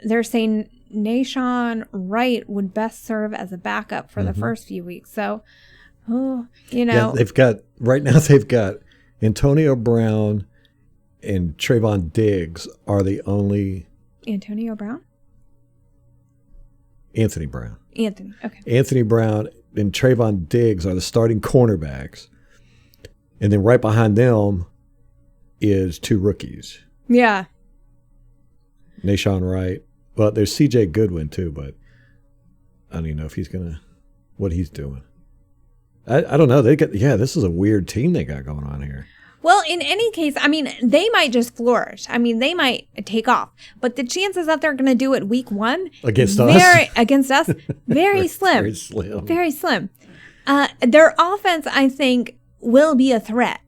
they're saying Nashawn Wright would best serve as a backup for the first few weeks. So, Yeah, they've got Antonio Brown and Trayvon Diggs are the only. Antonio Brown? Anthony Brown. Okay. Anthony Brown and Trayvon Diggs are the starting cornerbacks. And then right behind them is 2 rookies. Yeah. Nashawn Wright. Well, there's C.J. Goodwin too, but I don't even know if what he's doing. I don't know. This is a weird team they got going on here. Well, in any case, I mean, they might just flourish. I mean, they might take off. But the chances that they're going to do it week 1 against us, very slim. Very slim. Very slim. Their offense, I think, will be a threat.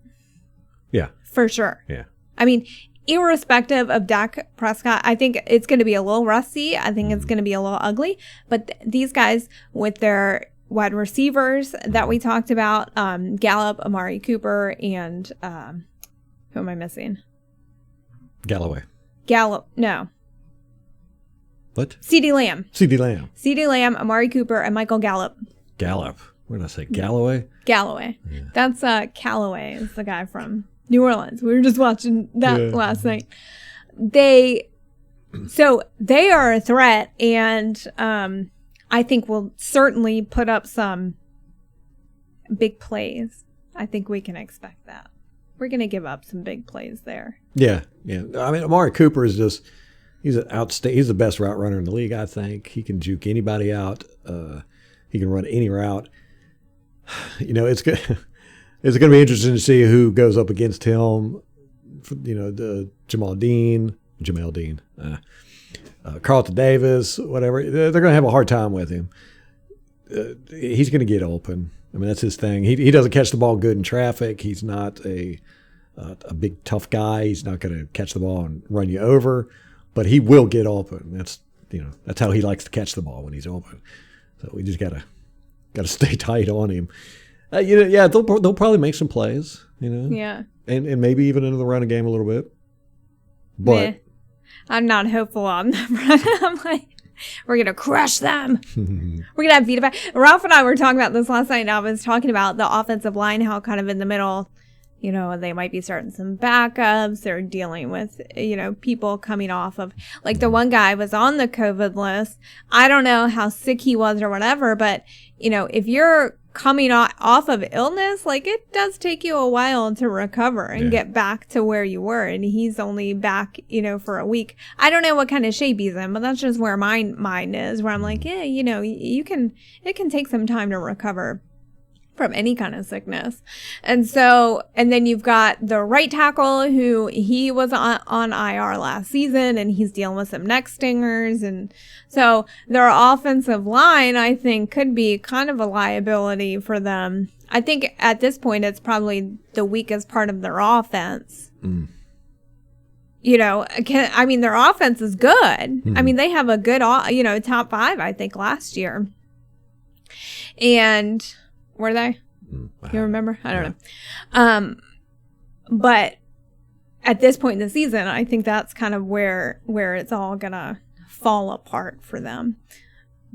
Yeah. For sure. Yeah. I mean, irrespective of Dak Prescott, I think it's going to be a little rusty. I think it's going to be a little ugly. But these guys with their wide receivers that we talked about, Gallup, Amari Cooper, and who am I missing? Galloway. Gallup, no. What? CeeDee Lamb. CeeDee Lamb, Amari Cooper, and Michael Gallup. Gallup. What did I say? Galloway? Galloway. Yeah. That's Callaway is the guy from New Orleans. We were just watching that last night. They are a threat, and I think we'll certainly put up some big plays. I think we can expect that. We're going to give up some big plays there. Yeah. I mean, Amari Cooper is just, he's the best route runner in the league, I think. He can juke anybody out. He can run any route. It's good. It's going to be interesting to see who goes up against him. The Jamal Dean, Carlton Davis, whatever. They're going to have a hard time with him. He's going to get open. I mean, that's his thing. He doesn't catch the ball good in traffic. He's not a big tough guy. He's not going to catch the ball and run you over, but he will get open. That's how he likes to catch the ball when he's open. So we just got to stay tight on him. They'll probably make some plays. Yeah. And maybe even into the running game a little bit. But I'm not hopeful on the front. I'm like, we're going to crush them. We're going to have Vita back. Ralph and I were talking about this last night, and I was talking about the offensive line, how kind of in the middle, they might be starting some backups. They're dealing with, people coming off of, like the one guy was on the COVID list. I don't know how sick he was or whatever, but, if you're coming off of illness, like it does take you a while to recover and get back to where you were. And he's only back, for a week. I don't know what kind of shape he's in, but that's just where my mind is, where I'm like, it can take some time to recover from any kind of sickness. And then you've got the right tackle who he was on IR last season, and he's dealing with some neck stingers. And so their offensive line, I think, could be kind of a liability for them. I think at this point, it's probably the weakest part of their offense. Their offense is good. I mean, they have a good, top 5, I think, last year. And were they? You remember? I don't know. But at this point in the season, I think that's kind of where it's all gonna fall apart for them.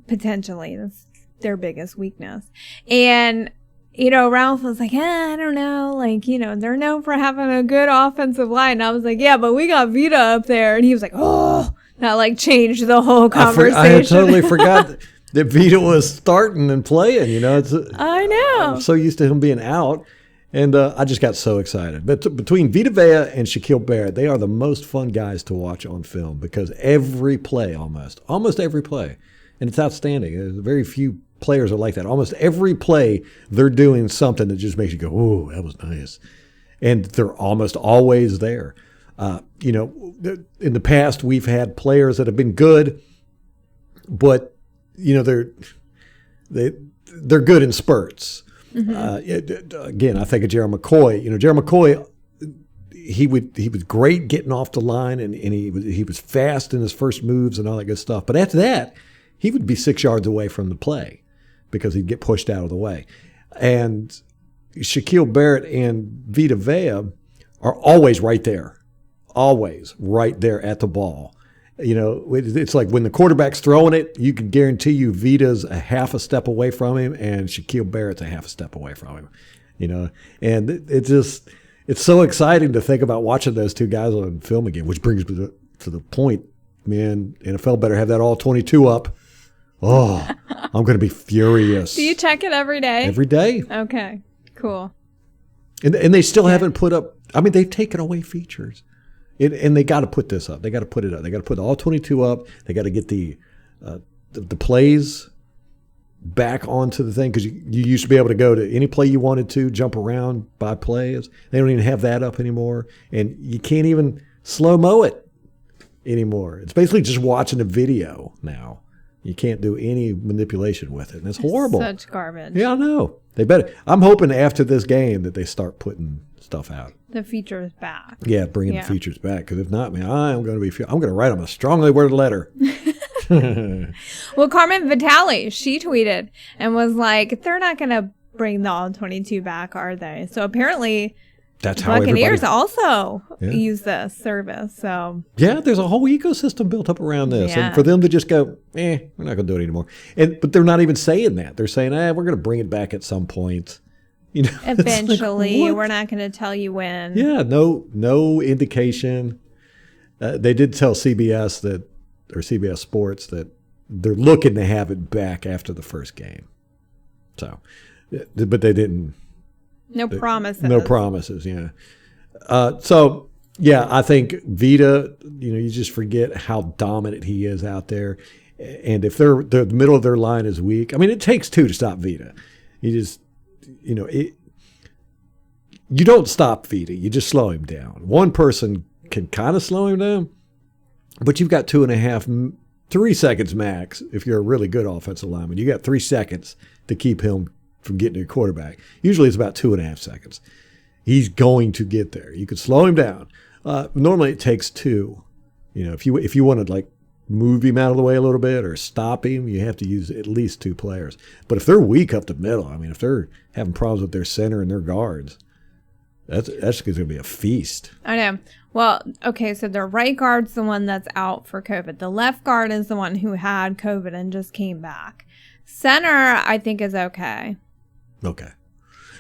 Potentially, that's their biggest weakness. And Ralph was like, I don't know, they're known for having a good offensive line. And I was like, yeah, but we got Vita up there, and he was like, oh, that changed the whole conversation. I had totally forgot that Vita was starting and playing, I know. I'm so used to him being out, and I just got so excited. But between Vita Vea and Shaquille Barrett, they are the most fun guys to watch on film because every play, almost every play, and it's outstanding. There's very few players are like that. Almost every play, they're doing something that just makes you go, "Oh, that was nice," and they're almost always there. In the past, we've had players that have been good, but they're good in spurts. Again, I think of Gerald McCoy. Gerald McCoy, he was great getting off the line, and he was fast in his first moves and all that good stuff. But after that, he would be 6 yards away from the play because he'd get pushed out of the way. And Shaquille Barrett and Vita Vea are always right there at the ball. You know, it's like when the quarterback's throwing it, you can guarantee you Vita's a half a step away from him and Shaquille Barrett's a half a step away from him. You know, and it's so exciting to think about watching those two guys on film again, which brings me to the point, man, NFL better have that all 22 up. Oh, I'm going to be furious. Do you check it every day? Every day. Okay, cool. And they still haven't put up, I mean, they've taken away features. And they got to put this up. They got to put it up. They got to put all 22 up. They got to get the plays back onto the thing because you used to be able to go to any play you wanted to, jump around by plays. They don't even have that up anymore. And you can't even slow-mo it anymore. It's basically just watching a video now. You can't do any manipulation with it. And it's horrible. Such garbage. Yeah, I know. They better. I'm hoping after this game that they start putting stuff out. The features back. Yeah, bringing the features back. Because if not, man, I'm going to write them a strongly worded letter. Well, Carmen Vitale, she tweeted and was like, they're not going to bring the all 22 back, are they? So apparently that's how Buccaneers also use this service. So yeah, there's a whole ecosystem built up around this. Yeah. And for them to just go, we're not going to do it anymore. But they're not even saying that. They're saying, we're going to bring it back at some point. You know, eventually, like, we're not going to tell you when. Yeah, no indication. They did tell CBS CBS Sports that they're looking to have it back after the first game. So, but they didn't. No promises. No promises. Yeah. So yeah, I think Vita. You know, you just forget how dominant he is out there, and if the middle of their line is weak, I mean, it takes two to stop Vita. You just. You know, you don't stop Vita. You just slow him down. One person can kind of slow him down, but you've got 2.5, 3 seconds max. If you're a really good offensive lineman, you got 3 seconds to keep him from getting to your quarterback. Usually it's about 2.5 seconds. He's going to get there. You could slow him down. Normally it takes 2. You know, if you want to like move him out of the way a little bit or stop him, you have to use at least 2 players. But if they're weak up the middle, I mean, if they're having problems with their center and their guards, that's going to be a feast. I know. Well, okay, so the right guard's the one that's out for COVID. The left guard is the one who had COVID and just came back. Center, I think, is okay. Okay.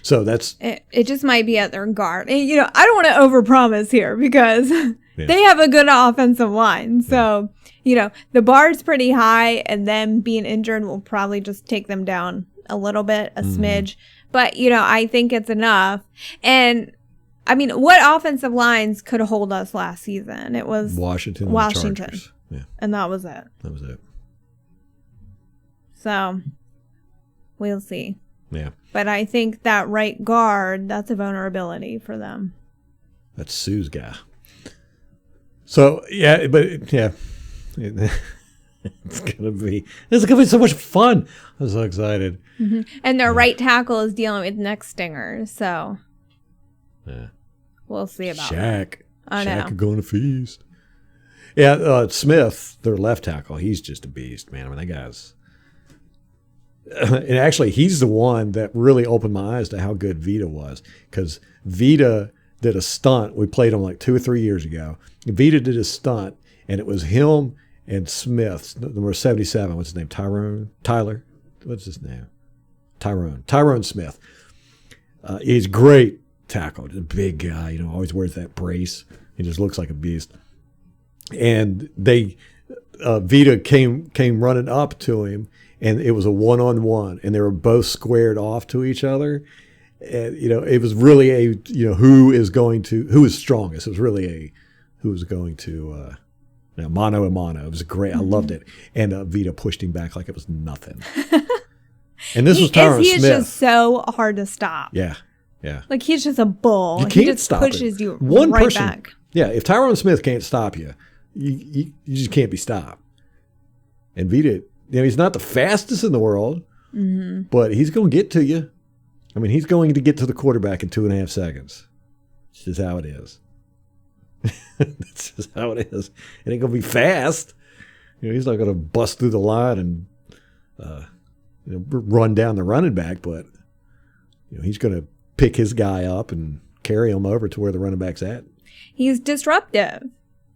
So that's... It just might be at their guard. And, you know, I don't want to overpromise here because they have a good offensive line. So... You know, the bar's pretty high, and them being injured will probably just take them down a little bit, a smidge. But, you know, I think it's enough. And, I mean, what offensive lines could hold us last season? It was Washington. Chargers. Yeah. And that was it. That was it. So, we'll see. Yeah. But I think that right guard, that's a vulnerability for them. That's Suh's guy. So, yeah, but, yeah. It's gonna be so much fun. I'm so excited. Mm-hmm. And their right tackle is dealing with neck stingers, so we'll see about that. Shaq could go on a feast. Yeah, Smith, their left tackle, he's just a beast, man. I mean, that guy's. And actually, he's the one that really opened my eyes to how good Vita was, because Vita did a stunt. We played him like 2 or 3 years ago. Vita did a stunt. And it was him and Smith, number 77. What's his name? Tyler? What's his name? Tyrone Smith. He's great tackle. Just a big guy, you know, always wears that brace. He just looks like a beast. And Vita came running up to him, and it was a one-on-one, and they were both squared off to each other. And, you know, it was really who is strongest. It was really who was going to mano a mano. It was great. I loved it. And Vita pushed him back like it was nothing. And this was Tyron Smith. He is just so hard to stop. Yeah. Like he's just a bull. You can't he just stop pushes you One right person, back. Yeah, if Tyron Smith can't stop you, you just can't be stopped. And Vita, you know, he's not the fastest in the world, but he's going to get to you. I mean, he's going to get to the quarterback in 2.5 seconds. It's just how it is. That's just how it is. It ain't going to be fast. He's not going to bust through the line and run down the running back, but he's going to pick his guy up and carry him over to where the running back's at. He's disruptive.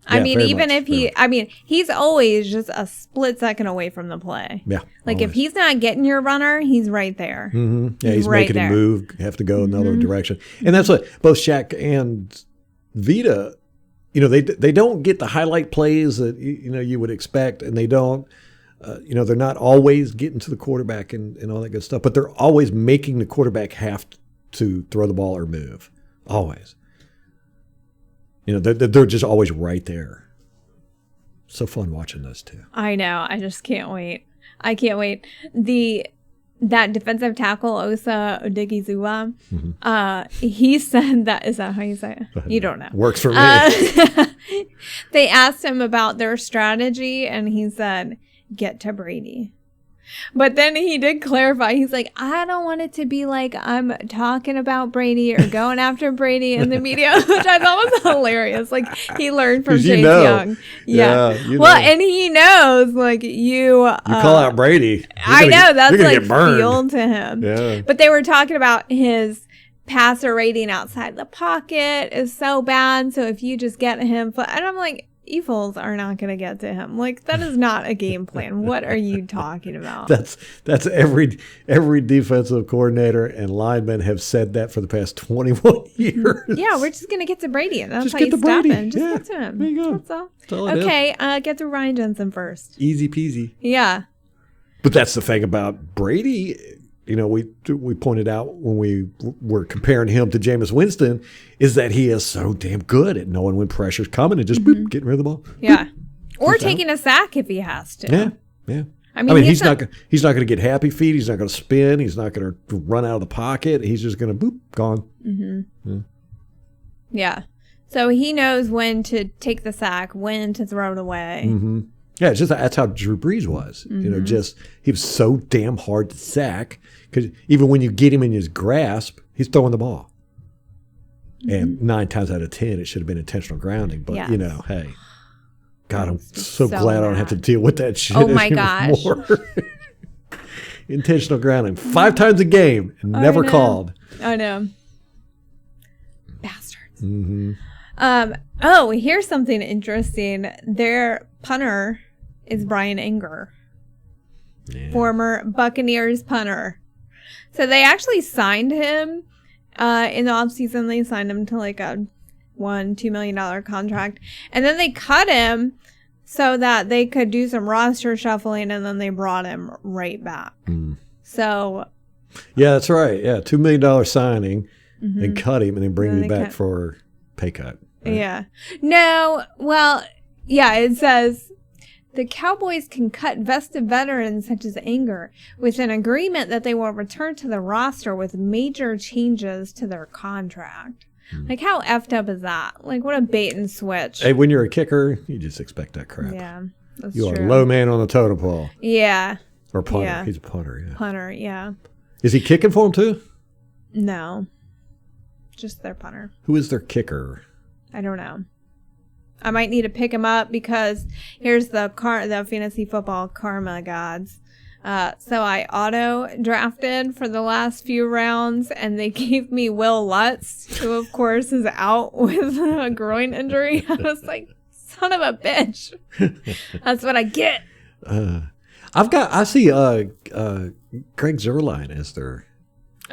I mean, even if he's always just a split second away from the play. Yeah. Like if he's not getting your runner, he's right there. Mm-hmm. Yeah, he's right making him move, have to go another direction. And that's what both Shaq and Vita, they don't get the highlight plays that you would expect, and they don't they're not always getting to the quarterback and all that good stuff, but they're always making the quarterback have to throw the ball or move. Always. They're just always right there. So fun watching those two. I know. I just can't wait. I can't wait. That defensive tackle, Osa Odigizua, he said that, is that how you say it? You don't know. Works for me. They asked him about their strategy, and he said, get to Brady. But then he did clarify. He's like, I don't want it to be like I'm talking about Brady or going after Brady in the media, which I thought was hilarious. Like, he learned from Chase Young. Yeah. And he knows, like, you call out Brady. I know. That's like fuel to him. Yeah. But they were talking about his passer rating outside the pocket is so bad. So if you just get him, and I'm like, you fools are not going to get to him. Like, that is not a game plan. What are you talking about? That's every defensive coordinator and lineman have said that for the past 21 years. Yeah, we're just going to get to Brady. And that's how you stop him. Just get to him. There you go. That's all. Okay, get to Ryan Jensen first. Easy peasy. Yeah. But that's the thing about Brady. We pointed out when we were comparing him to Jameis Winston is that he is so damn good at knowing when pressure's coming and just boop, getting rid of the ball. Yeah. Or taking a sack if he has to. Yeah. I mean he's not going to get happy feet. He's not going to spin. He's not going to run out of the pocket. He's just going to boop, gone. Mm-hmm. Yeah. So he knows when to take the sack, when to throw it away. Mm-hmm. Yeah, it's just that's how Drew Brees was. He was so damn hard to sack because even when you get him in his grasp, he's throwing the ball. And 9 times out of 10, it should have been intentional grounding. But hey, God, I'm so glad I don't have to deal with that shit. Oh my gosh, intentional grounding 5 times a game and never called. I know, bastards. Mm-hmm. Here's something interesting. Their punter is Brian Anger, former Buccaneers punter. So they actually signed him in the offseason. They signed him to like a $2 million contract. And then they cut him so that they could do some roster shuffling, and then they brought him right back. So. Yeah, that's right. Yeah, $2 million signing and cut him and then bring him back for pay cut. Right? Yeah. No, well, yeah, it says the Cowboys can cut vested veterans such as Anger with an agreement that they will return to the roster with major changes to their contract. Like, how effed up is that? Like, what a bait and switch. Hey, when you're a kicker, you just expect that crap. Yeah, that's you true. are low man on the totem pole. Yeah. Or punter. Yeah. He's a punter, yeah. Punter, yeah. Is he kicking for him too? No. Just their punter. Who is their kicker? I don't know. I might need to pick him up because here's the fantasy football karma gods. So I auto-drafted for the last few rounds, and they gave me Will Lutz, who, of course, is out with a groin injury. I was like, son of a bitch. That's what I get. I see Greg Zuerlein as their...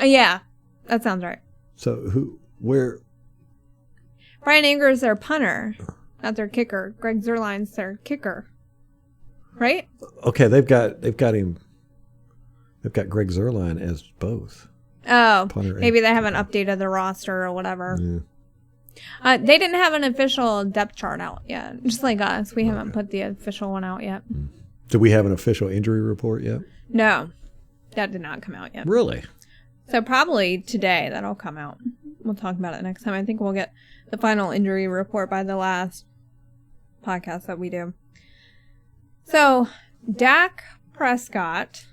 Yeah, that sounds right. So where... Brian Anger is their punter, not their kicker. Greg Zuerlein's their kicker. Right? Okay, they've got him. They've got Greg Zuerlein as both. Oh, maybe they haven't updated the roster or whatever. Yeah. They didn't have an official depth chart out yet. Just like us, we haven't put the official one out yet. Do we have an official injury report yet? No, that did not come out yet. Really? So probably today that'll come out. We'll talk about it next time. I think we'll get the final injury report by the last podcast that we do. So, Dak Prescott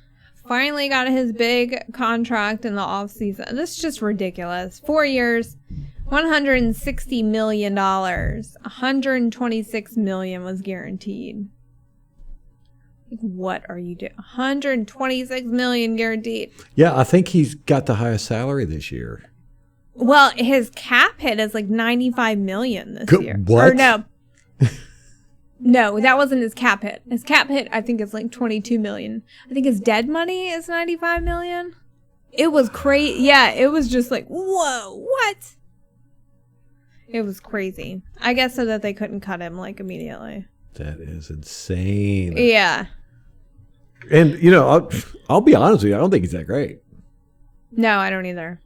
finally got his big contract in the offseason. This is just ridiculous. 4 years, $160 million. $126 million was guaranteed. Like, what are you doing? $126 million guaranteed. Yeah, I think he's got the highest salary this year. Well, his cap hit is like $95 million this year. What? Or no. No, that wasn't his cap hit. His cap hit, I think, is like $22 million. I think his dead money is $95 million. It was crazy. Yeah, it was just like, whoa, what? It was crazy. I guess so that they couldn't cut him like immediately. That is insane. Yeah. And, I'll be honest with you. I don't think he's that great. No, I don't either.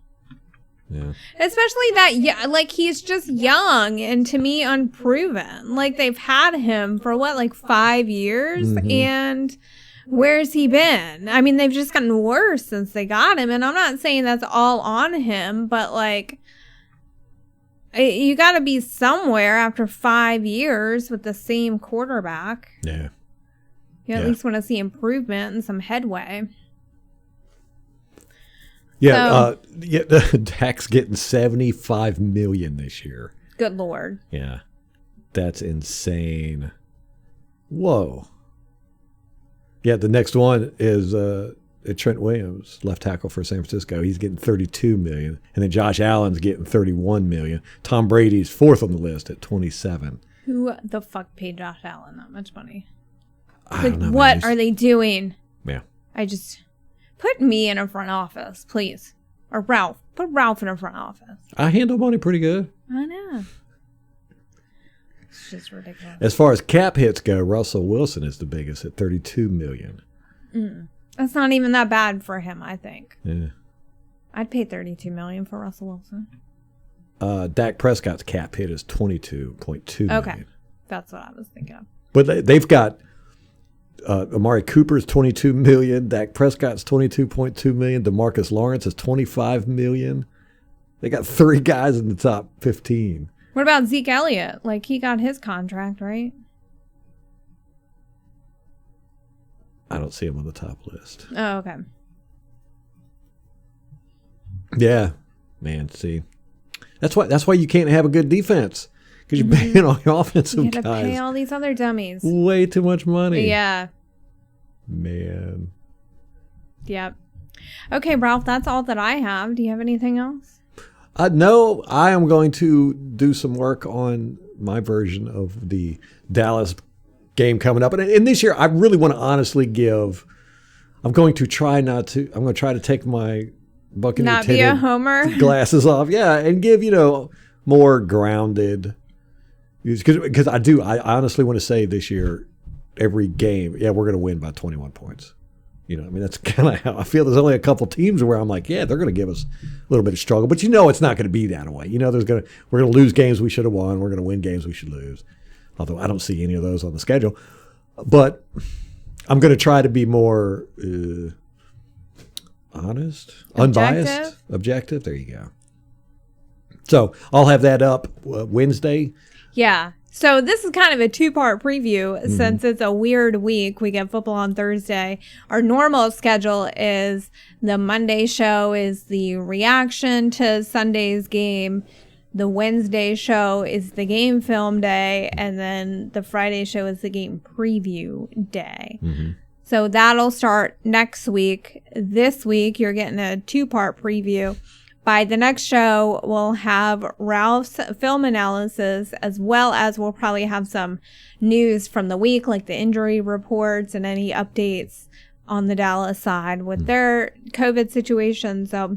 Yeah. Especially that, yeah, like he's just young and to me unproven. Like they've had him for what, like 5 years? Mm-hmm. And where's he been? I mean, they've just gotten worse since they got him. And I'm not saying that's all on him, but like, you got to be somewhere after 5 years with the same quarterback. Yeah. You at least want to see improvement and some headway. Yeah, Dak's getting $75 million this year. Good Lord. Yeah, that's insane. Whoa. Yeah, the next one is Trent Williams, left tackle for San Francisco. He's getting $32 million, and then Josh Allen's getting $31 million. Tom Brady's fourth on the list at $27. Who the fuck paid Josh Allen that much money? I don't know, what are they doing? Yeah. Put me in a front office, please. Or Ralph. Put Ralph in a front office. I handle money pretty good. I know. It's just ridiculous. As far as cap hits go, Russell Wilson is the biggest at $32 million. That's not even that bad for him, I think. Yeah. I'd pay $32 million for Russell Wilson. Dak Prescott's cap hit is $22.2 million. Okay. That's what I was thinking of. But they've got Amari Cooper's $22 million. Dak Prescott's $22.2 million. DeMarcus Lawrence is $25 million. They got 3 guys in the top 15. What about Zeke Elliott? Like, he got his contract, right? I don't see him on the top list. Oh, okay. Yeah, man. See, that's why you can't have a good defense, because you're paying all your offensive You got to guys pay all these other dummies. way too much money. Yeah. Man. Yep. Okay, Ralph, that's all that I have. Do you have anything else? No, I am going to do some work on my version of the Dallas game coming up. And this year, I really want to honestly I'm going to try to take my Buccaneers Not be a homer. glasses off. Yeah, and give, more grounded. Because I honestly want to say this year, every game, we're going to win by 21 points. That's kind of how I feel. There's only a couple teams where I'm like, they're going to give us a little bit of struggle. But it's not going to be that way. We're going to lose games we should have won. We're going to win games we should lose. Although I don't see any of those on the schedule. But I'm going to try to be more honest, unbiased, objective. There you go. So I'll have that up Wednesday. Yeah. So this is kind of a 2-part preview since it's a weird week. We get football on Thursday. Our normal schedule is the Monday show is the reaction to Sunday's game. The Wednesday show is the game film day. And then the Friday show is the game preview day. Mm-hmm. So that'll start next week. This week, you're getting a 2-part preview. By the next show, we'll have Ralph's film analysis, as well as we'll probably have some news from the week, like the injury reports and any updates on the Dallas side with their COVID situation. So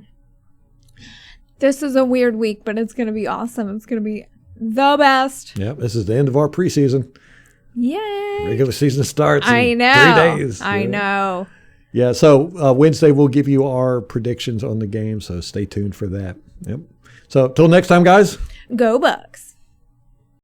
this is a weird week, but it's going to be awesome. It's going to be the best. Yep, this is the end of our preseason. Yay. Regular season starts I in know. 3 days. I know. Yeah, so Wednesday we'll give you our predictions on the game, so stay tuned for that. Yep. So till next time, guys. Go Bucks.